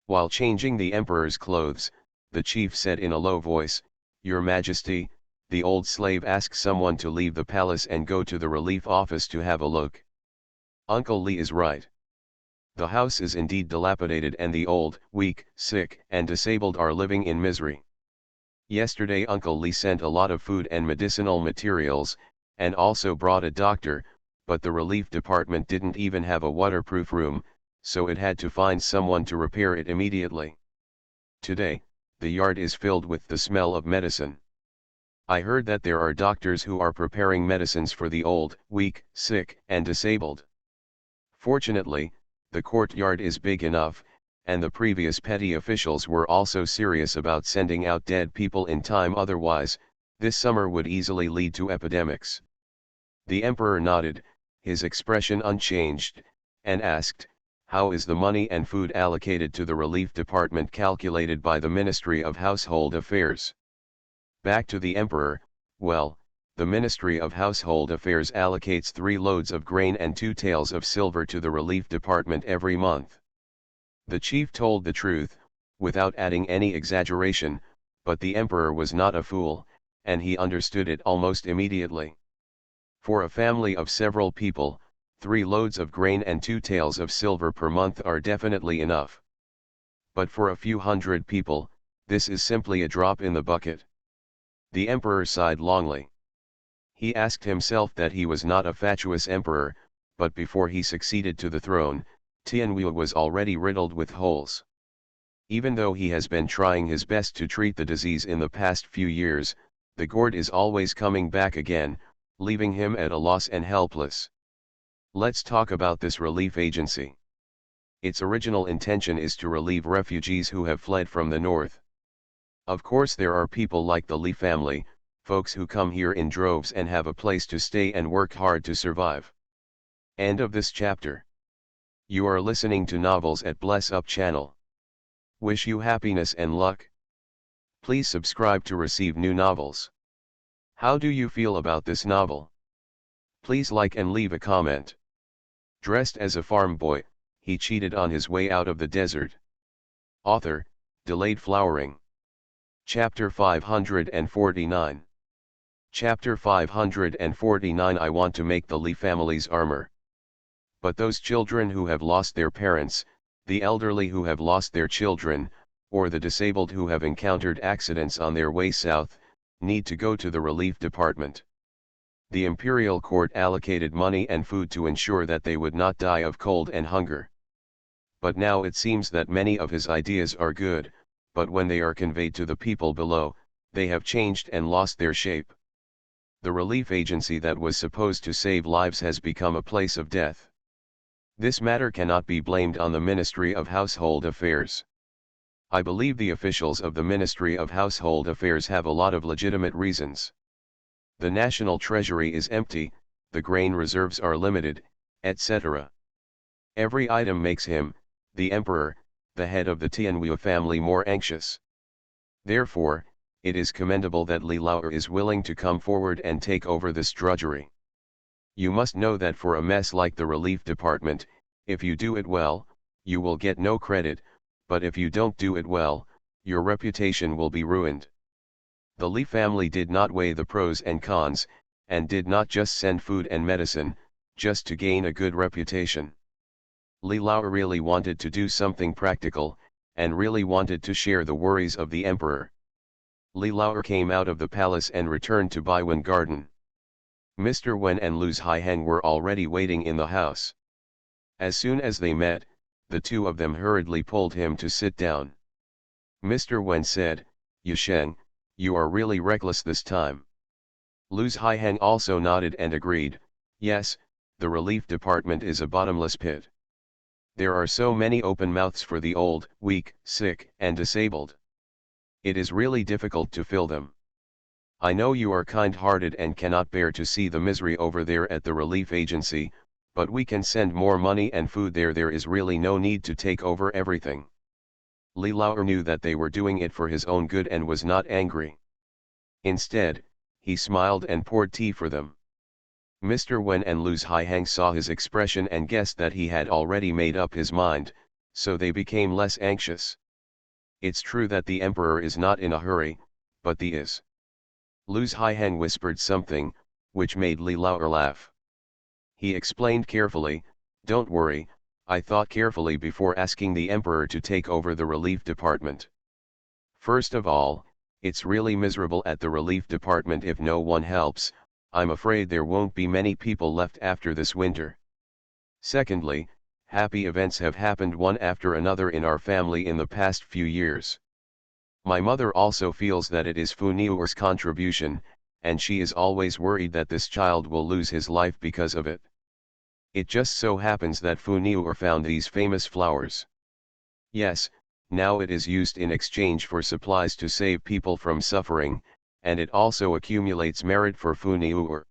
While changing the emperor's clothes, the chief said in a low voice, Your Majesty, the old slave asks someone to leave the palace and go to the relief office to have a look. Uncle Li is right. The house is indeed dilapidated and the old, weak, sick, and disabled are living in misery. Yesterday Uncle Li sent a lot of food and medicinal materials, and also brought a doctor, but the relief department didn't even have a waterproof room, so it had to find someone to repair it immediately. Today, the yard is filled with the smell of medicine. I heard that there are doctors who are preparing medicines for the old, weak, sick, and disabled. Fortunately, the courtyard is big enough, and the previous petty officials were also serious about sending out dead people in time, otherwise, this summer would easily lead to epidemics. The emperor nodded, his expression unchanged, and asked, How is the money and food allocated to the relief department calculated by the Ministry of Household Affairs? Back to the emperor, well, the Ministry of Household Affairs allocates 3 loads of grain and 2 taels of silver to the relief department every month. The chief told the truth, without adding any exaggeration, but the emperor was not a fool, and he understood it almost immediately. For a family of several people, 3 loads of grain and 2 taels of silver per month are definitely enough. But for a few hundred people, this is simply a drop in the bucket. The emperor sighed longly. He asked himself that he was not a fatuous emperor, but before he succeeded to the throne, Tianhui was already riddled with holes. Even though he has been trying his best to treat the disease in the past few years, the gourd is always coming back again, leaving him at a loss and helpless. Let's talk about this relief agency. Its original intention is to relieve refugees who have fled from the north. Of course there are people like the Li family, folks who come here in droves and have a place to stay and work hard to survive. End of this chapter. You are listening to Novels at Bless Up channel. Wish you happiness and luck. Please subscribe to receive new novels. How do you feel about this novel? Please like and leave a comment. Dressed as a farm boy, he cheated on his way out of the desert. Author, Delayed Flowering. Chapter 549. Chapter 549. I want to make the Li family's armor. But those children who have lost their parents, the elderly who have lost their children, or the disabled who have encountered accidents on their way south, need to go to the relief department. The imperial court allocated money and food to ensure that they would not die of cold and hunger. But now it seems that many of his ideas are good, but when they are conveyed to the people below, they have changed and lost their shape. The relief agency that was supposed to save lives has become a place of death. This matter cannot be blamed on the Ministry of Household Affairs. I believe the officials of the Ministry of Household Affairs have a lot of legitimate reasons. The national treasury is empty, the grain reserves are limited, etc. Every item makes him, the emperor, the head of the Tianhui family, more anxious. Therefore, it is commendable that Li Lao is willing to come forward and take over this drudgery. You must know that for a mess like the relief department, if you do it well, you will get no credit, but if you don't do it well, your reputation will be ruined. The Li family did not weigh the pros and cons, and did not just send food and medicine, just to gain a good reputation. Li Lao really wanted to do something practical, and really wanted to share the worries of the emperor. Li Lao came out of the palace and returned to Baiwen Garden. Mr. Wen and Luz Haiheng were already waiting in the house. As soon as they met, the two of them hurriedly pulled him to sit down. Mr. Wen said, Yusheng, you are really reckless this time. Luz Haiheng also nodded and agreed, yes, the relief department is a bottomless pit. There are so many open mouths for the old, weak, sick, and disabled. It is really difficult to fill them. I know you are kind-hearted and cannot bear to see the misery over there at the relief agency, but we can send more money and food there. There is really no need to take over everything. Li Lauer knew that they were doing it for his own good and was not angry. Instead, he smiled and poured tea for them. Mr. Wen and Luz Haihang saw his expression and guessed that he had already made up his mind, so they became less anxious. It's true that the emperor is not in a hurry, but the is. Luz Haihang whispered something, which made Li Lauer laugh. He explained carefully, "Don't worry, I thought carefully before asking the emperor to take over the relief department. First of all, it's really miserable at the relief department if no one helps. I'm afraid there won't be many people left after this winter. Secondly, happy events have happened one after another in our family in the past few years. My mother also feels that it is Fu Niuer's contribution, and she is always worried that this child will lose his life because of it. It just so happens that Fu Niuer found these famous flowers. Yes, now it is used in exchange for supplies to save people from suffering, and it also accumulates merit for Fu Niuer."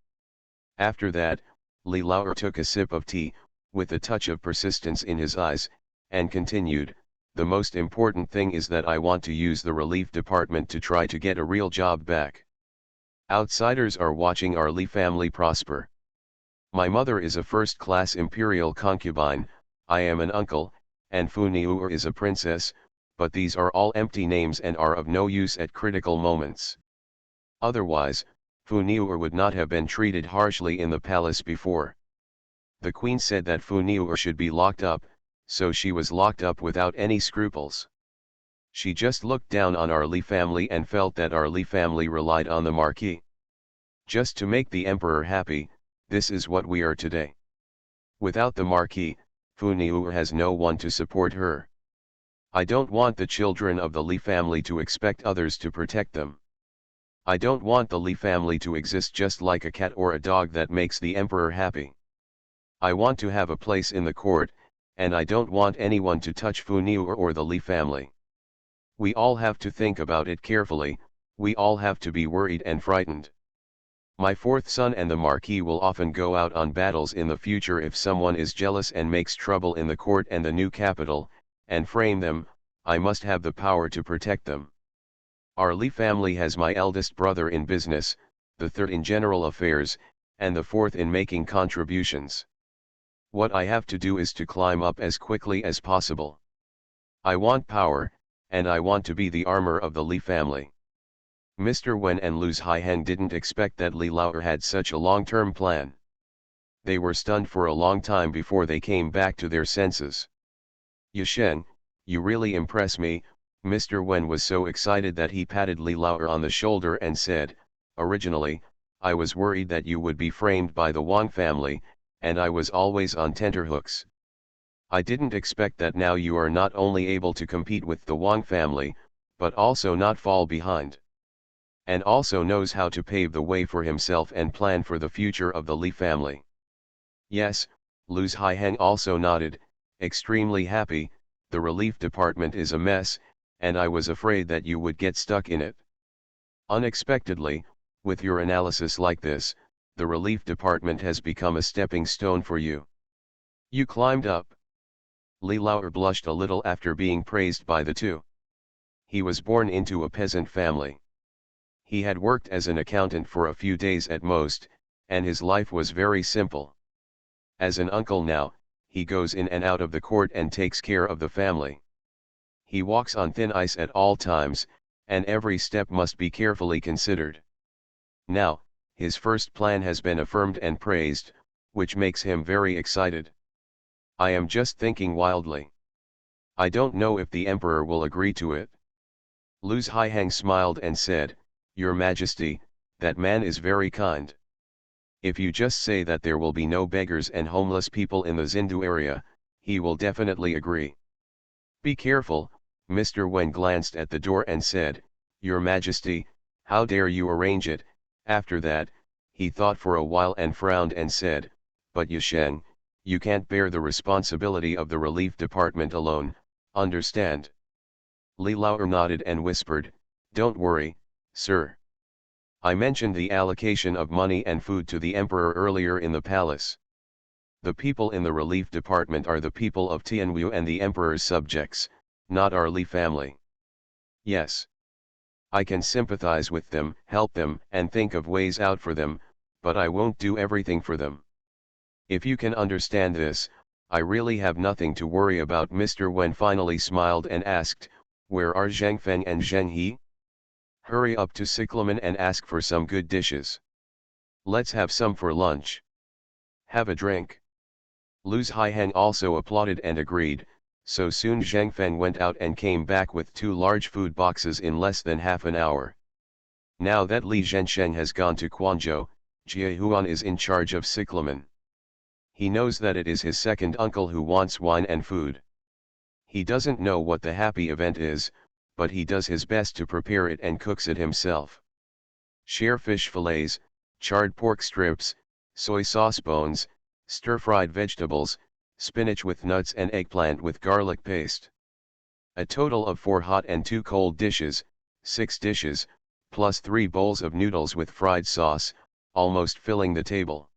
After that, Li Lauer took a sip of tea, with a touch of persistence in his eyes, and continued, "The most important thing is that I want to use the relief department to try to get a real job back. Outsiders are watching our Li family prosper. My mother is a first-class imperial concubine, I am an uncle, and Fu Niuer is a princess, but these are all empty names and are of no use at critical moments. Otherwise, Fu Niuer would not have been treated harshly in the palace before. The queen said that Fu Niuer should be locked up, so she was locked up without any scruples. She just looked down on our Li family and felt that our Li family relied on the marquis. Just to make the emperor happy, this is what we are today. Without the marquis, Fu Niuer has no one to support her. I don't want the children of the Li family to expect others to protect them. I don't want the Li family to exist just like a cat or a dog that makes the emperor happy. I want to have a place in the court, and I don't want anyone to touch Fu Niuer or the Li family. We all have to think about it carefully, we all have to be worried and frightened. My fourth son and the marquis will often go out on battles in the future if someone is jealous and makes trouble in the court and the new capital, and frame them. I must have the power to protect them. Our Li family has my eldest brother in business, the third in general affairs, and the fourth in making contributions. What I have to do is to climb up as quickly as possible. I want power, and I want to be the armor of the Li family." Mr. Wen and Luz Haihang didn't expect that Li Lauer had such a long-term plan. They were stunned for a long time before they came back to their senses. "Yasheng, you really impress me." Mr. Wen was so excited that he patted Li Lauer on the shoulder and said, "Originally, I was worried that you would be framed by the Wang family, and I was always on tenterhooks. I didn't expect that now you are not only able to compete with the Wang family, but also not fall behind. And also knows how to pave the way for himself and plan for the future of the Li family." Yes, Luz Haihang also nodded, extremely happy. "The relief department is a mess, and I was afraid that you would get stuck in it. Unexpectedly, with your analysis like this, the relief department has become a stepping stone for you. You climbed up." Li Lauer blushed a little after being praised by the two. He was born into a peasant family. He had worked as an accountant for a few days at most, and his life was very simple. As an uncle now, he goes in and out of the court and takes care of the family. He walks on thin ice at all times, and every step must be carefully considered. Now, his first plan has been affirmed and praised, which makes him very excited. I am just thinking wildly. I don't know if the emperor will agree to it." Luz Haihang smiled and said, "Your Majesty, that man is very kind. If you just say that there will be no beggars and homeless people in the Zindu area, he will definitely agree." "Be careful." Mr. Wen glanced at the door and said, "Your Majesty, how dare you arrange it?" After that, he thought for a while and frowned and said, "But Yasheng, you can't bear the responsibility of the relief department alone, understand? Li Laoer nodded and whispered, "Don't worry, sir. I mentioned the allocation of money and food to the emperor earlier in the palace. The people in the relief department are the people of Tianwu and the emperor's subjects, not our Li family. Yes. I can sympathize with them, help them, and think of ways out for them, but I won't do everything for them. If you can understand this, I really have nothing to worry about." Mr. Wen finally smiled and asked, "Where are Zhang Feng and Zheng He? Hurry up to Cyclamen and ask for some good dishes. Let's have some for lunch. Have a drink." Luz Haiheng also applauded and agreed, so soon Zhang Feng went out and came back with 2 large food boxes in less than half an hour. Now that Li Zhensheng has gone to Quanzhou, Jie Huan is in charge of Cyclamen. He knows that it is his second uncle who wants wine and food. He doesn't know what the happy event is, but he does his best to prepare it and cooks it himself. Share fish fillets, charred pork strips, soy sauce bones, stir-fried vegetables, spinach with nuts and eggplant with garlic paste. A total of 4 hot and 2 cold dishes, 6 dishes, plus 3 bowls of noodles with fried sauce, almost filling the table.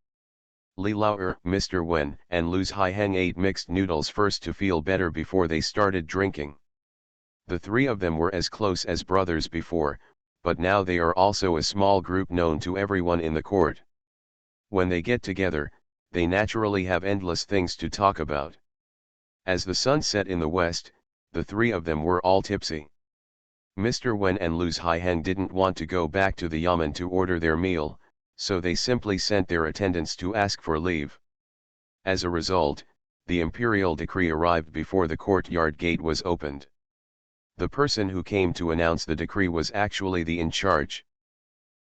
Li Laoer, Mr. Wen, and Luz Haiheng ate mixed noodles first to feel better before they started drinking. The 3 of them were as close as brothers before, but now they are also a small group known to everyone in the court. When they get together, they naturally have endless things to talk about. As the sun set in the west, the 3 of them were all tipsy. Mr. Wen and Luz Haiheng didn't want to go back to the yamen to order their meal, so they simply sent their attendants to ask for leave. As a result, the imperial decree arrived before the courtyard gate was opened. The person who came to announce the decree was actually the in charge.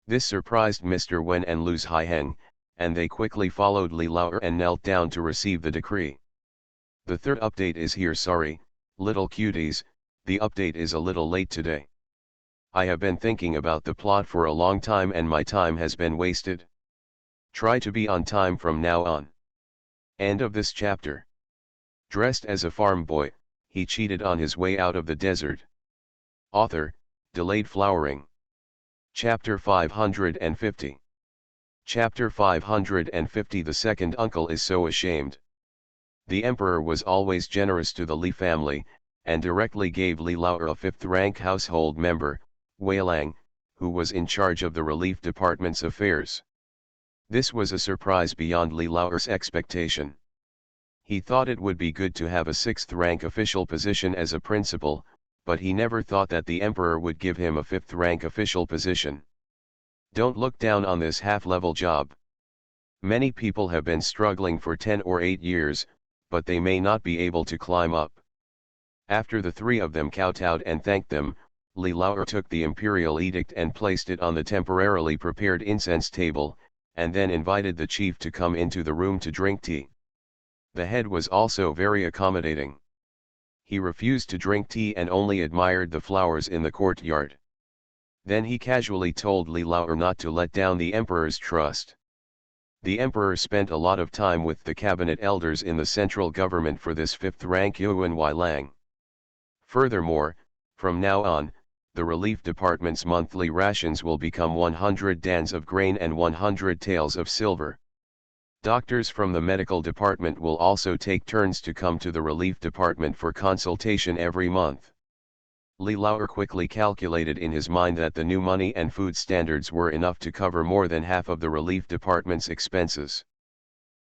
This surprised Mr. Wen and Luz Haiheng, and they quickly followed Li Laoer and knelt down to receive the decree. The 3rd update is here. Sorry, little cuties, the update is a little late today. I have been thinking about the plot for a long time and my time has been wasted. Try to be on time from now on. End of this chapter. Dressed as a farm boy, he cheated on his way out of the desert. Author, Delayed Flowering. Chapter 550. Chapter 550. The second uncle is so ashamed. The emperor was always generous to the Li family, and directly gave Li Laoer a 5th-rank household member, Wei Lang, who was in charge of the relief department's affairs. This was a surprise beyond Li Laoer's expectation. He thought it would be good to have a 6th-rank official position as a principal, but he never thought that the emperor would give him a 5th-rank official position. Don't look down on this half-level job. Many people have been struggling for 10 or 8 years, but they may not be able to climb up. After the 3 of them kowtowed and thanked them, Li Laoer took the imperial edict and placed it on the temporarily prepared incense table, and then invited the chief to come into the room to drink tea. The head was also very accommodating. He refused to drink tea and only admired the flowers in the courtyard. Then he casually told Li Laoer not to let down the emperor's trust. The emperor spent a lot of time with the cabinet elders in the central government for this 5th-rank Yuan Wei Lang. Furthermore, from now on, the relief department's monthly rations will become 100 dans of grain and 100 taels of silver. Doctors from the medical department will also take turns to come to the relief department for consultation every month. Li Laoer quickly calculated in his mind that the new money and food standards were enough to cover more than half of the relief department's expenses.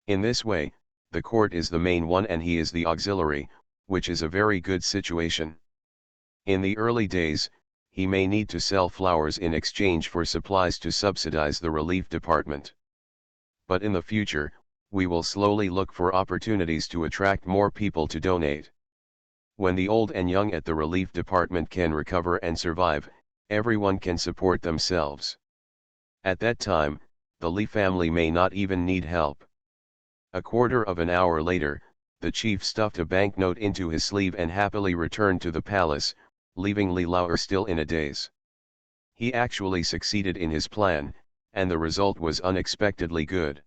In this way, the court is the main one and he is the auxiliary, which is a very good situation. In the early days, he may need to sell flowers in exchange for supplies to subsidize the relief department. But in the future, we will slowly look for opportunities to attract more people to donate. When the old and young at the relief department can recover and survive, everyone can support themselves. At that time, the Li family may not even need help. A quarter of an hour later, the chief stuffed a banknote into his sleeve and happily returned to the palace, leaving Li Laoer still in a daze. He actually succeeded in his plan, and the result was unexpectedly good.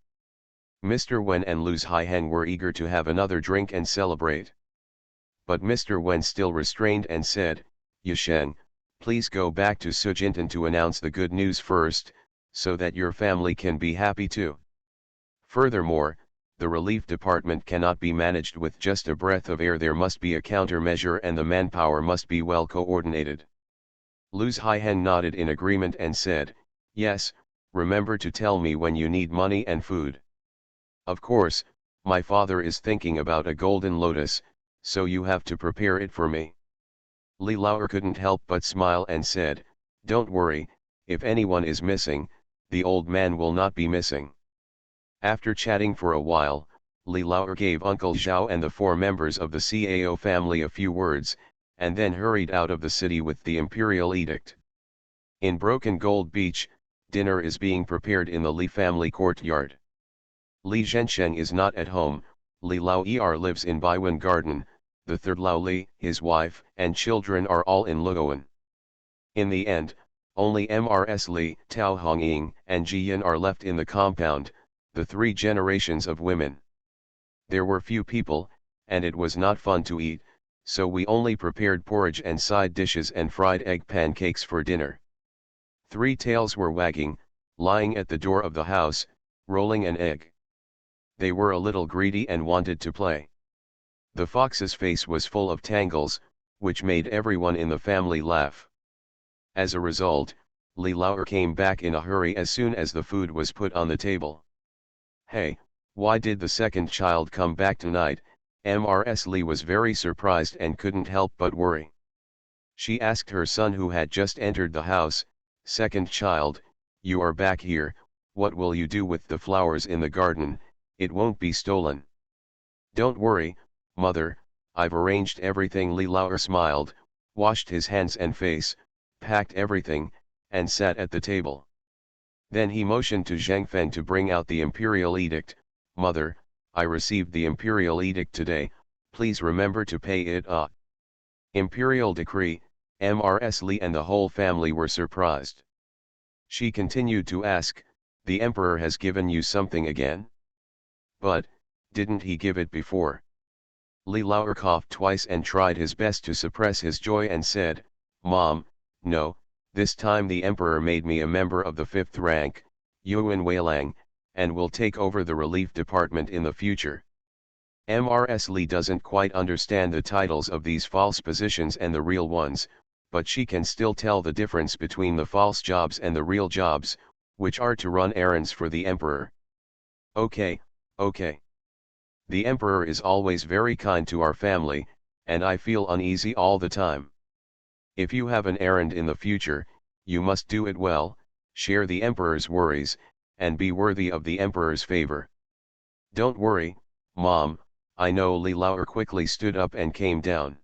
Mr. Wen and Luz Haiheng were eager to have another drink and celebrate. But Mr. Wen still restrained and said, Yasheng, please go back to Sujintan to announce the good news first, so that your family can be happy too. Furthermore, the relief department cannot be managed with just a breath of air. There must be a countermeasure and the manpower must be well coordinated. Luz Haiheng nodded in agreement and said, yes, remember to tell me when you need money and food. Of course, my father is thinking about a golden lotus, so you have to prepare it for me. Li Laoer couldn't help but smile and said, don't worry, if anyone is missing, the old man will not be missing. After chatting for a while, Li Laoer gave Uncle Zhao and the 4 members of the Cao family a few words, and then hurried out of the city with the imperial edict. In Broken Gold Beach, dinner is being prepared in the Li family courtyard. Li Zhensheng is not at home. Li Laoer lives in Baiwen Garden. The third Lao Li, his wife, and children are all in Luowan. In the end, only Mrs. Li, Tao Hongying, and Ji Yan are left in the compound, the 3 generations of women. There were few people, and it was not fun to eat, so we only prepared porridge and side dishes and fried egg pancakes for dinner. 3 tails were wagging, lying at the door of the house, rolling an egg. They were a little greedy and wanted to play. The fox's face was full of tangles, which made everyone in the family laugh. As a result, Li Laoer came back in a hurry as soon as the food was put on the table. Hey, why did the second child come back tonight? Mrs. Li was very surprised and couldn't help but worry. She asked her son who had just entered the house, second child, you are back here, what will you do with the flowers in the garden? It won't be stolen. Don't worry, mother, I've arranged everything. Li Laoer smiled, washed his hands and face, packed everything, and sat at the table. Then he motioned to Zheng Feng to bring out the imperial edict. Mother, I received the imperial edict today, please remember to pay it. Imperial decree. Mrs. Li and the whole family were surprised. She continued to ask, the emperor has given you something again? But, didn't he give it before? Li Laoer coughed twice and tried his best to suppress his joy and said, Mom, no, this time the emperor made me a member of the 5th rank, Yuan Weilang, and will take over the relief department in the future. Mrs. Li doesn't quite understand the titles of these false positions and the real ones, but she can still tell the difference between the false jobs and the real jobs, which are to run errands for the emperor. Okay. The emperor is always very kind to our family, and I feel uneasy all the time. If you have an errand in the future, you must do it well, share the emperor's worries, and be worthy of the emperor's favor. Don't worry, Mom, I know. Li Laoer quickly stood up and came down.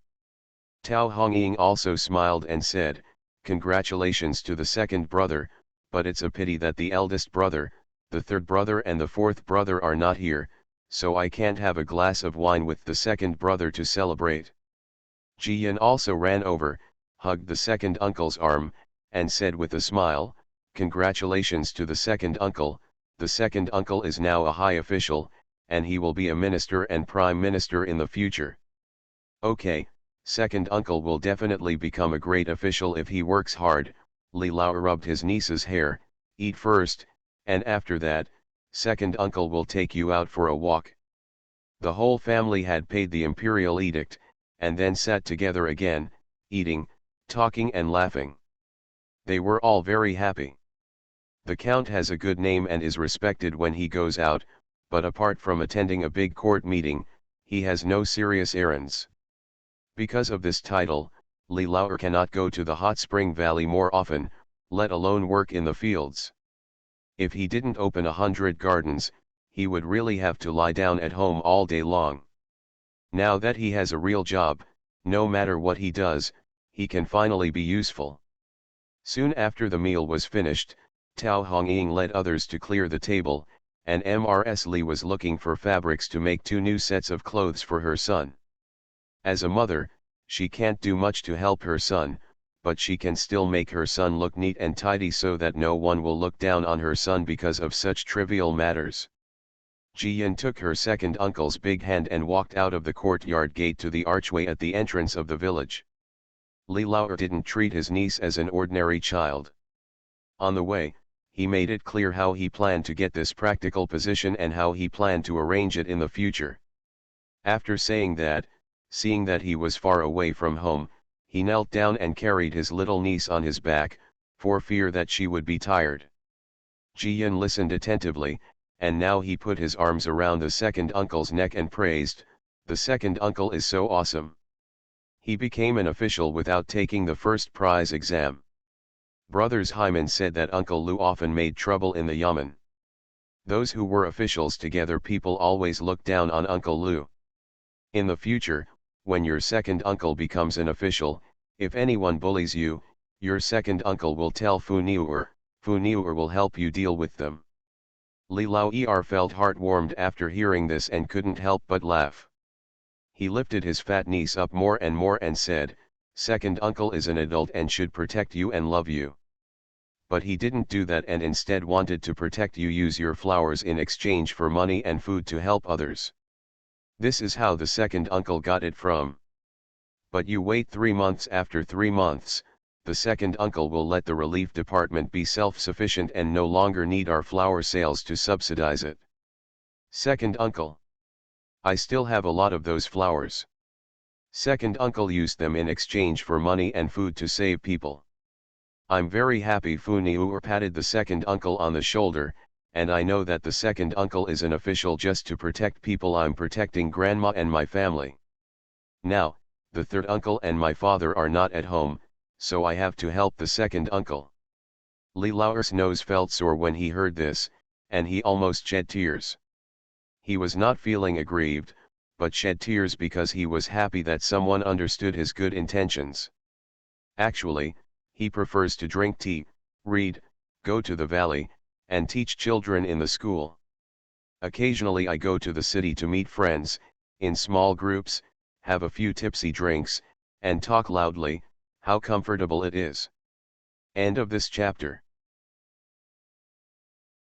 Tao Hongying also smiled and said, congratulations to the second brother, but it's a pity that the eldest brother, the third brother and the fourth brother are not here, so I can't have a glass of wine with the second brother to celebrate. Ji Yan also ran over, hugged the second uncle's arm, and said with a smile, congratulations to the second uncle. The second uncle is now a high official, and he will be a minister and prime minister in the future. Okay, second uncle will definitely become a great official if he works hard. Li Laoer rubbed his niece's hair, eat first, and after that, second uncle will take you out for a walk. The whole family had paid the imperial edict, and then sat together again, eating, talking and laughing. They were all very happy. The count has a good name and is respected when he goes out, but apart from attending a big court meeting, he has no serious errands. Because of this title, Li Laoer cannot go to the hot spring valley more often, let alone work in the fields. If he didn't open 100 gardens, he would really have to lie down at home all day long. Now that he has a real job, no matter what he does, he can finally be useful. Soon after the meal was finished, Tao Hongying led others to clear the table, and Mrs. Li was looking for fabrics to make 2 new sets of clothes for her son. As a mother, she can't do much to help her son, but she can still make her son look neat and tidy so that no one will look down on her son because of such trivial matters. Ji-yin took her second uncle's big hand and walked out of the courtyard gate to the archway at the entrance of the village. Li Lao didn't treat his niece as an ordinary child. On the way, he made it clear how he planned to get this practical position and how he planned to arrange it in the future. After saying that, seeing that he was far away from home, he knelt down and carried his little niece on his back, for fear that she would be tired. Ji-yin listened attentively, and now he put his arms around the second uncle's neck and praised, "The second uncle is so awesome. He became an official without taking the first prize exam." Brothers Hyman said that Uncle Lu often made trouble in the yamen. Those who were officials together, people always looked down on Uncle Lu. In the future, when your second uncle becomes an official, if anyone bullies you, your second uncle will tell Fu Niuer will help you deal with them. Li Lao felt heart-warmed after hearing this and couldn't help but laugh. He lifted his fat niece up more and more and said, "Second uncle is an adult and should protect you and love you." But he didn't do that and instead wanted to protect you, use your flowers in exchange for money and food to help others. This is how the second uncle got it from. But you wait 3 months. After 3 months, the second uncle will let the relief department be self-sufficient and no longer need our flower sales to subsidize it. Second uncle: I still have a lot of those flowers. Second uncle used them in exchange for money and food to save people. I'm very happy. Fu Niuer patted the second uncle on the shoulder, and I know that the second uncle is an official just to protect people. I'm protecting grandma and my family. Now, the third uncle and my father are not at home, so I have to help the second uncle. Li Lao's nose felt sore when he heard this, and he almost shed tears. He was not feeling aggrieved, but shed tears because he was happy that someone understood his good intentions. Actually, he prefers to drink tea, read, go to the valley, and teach children in the school. Occasionally I go to the city to meet friends, in small groups, have a few tipsy drinks, and talk loudly. How comfortable it is. End of this chapter.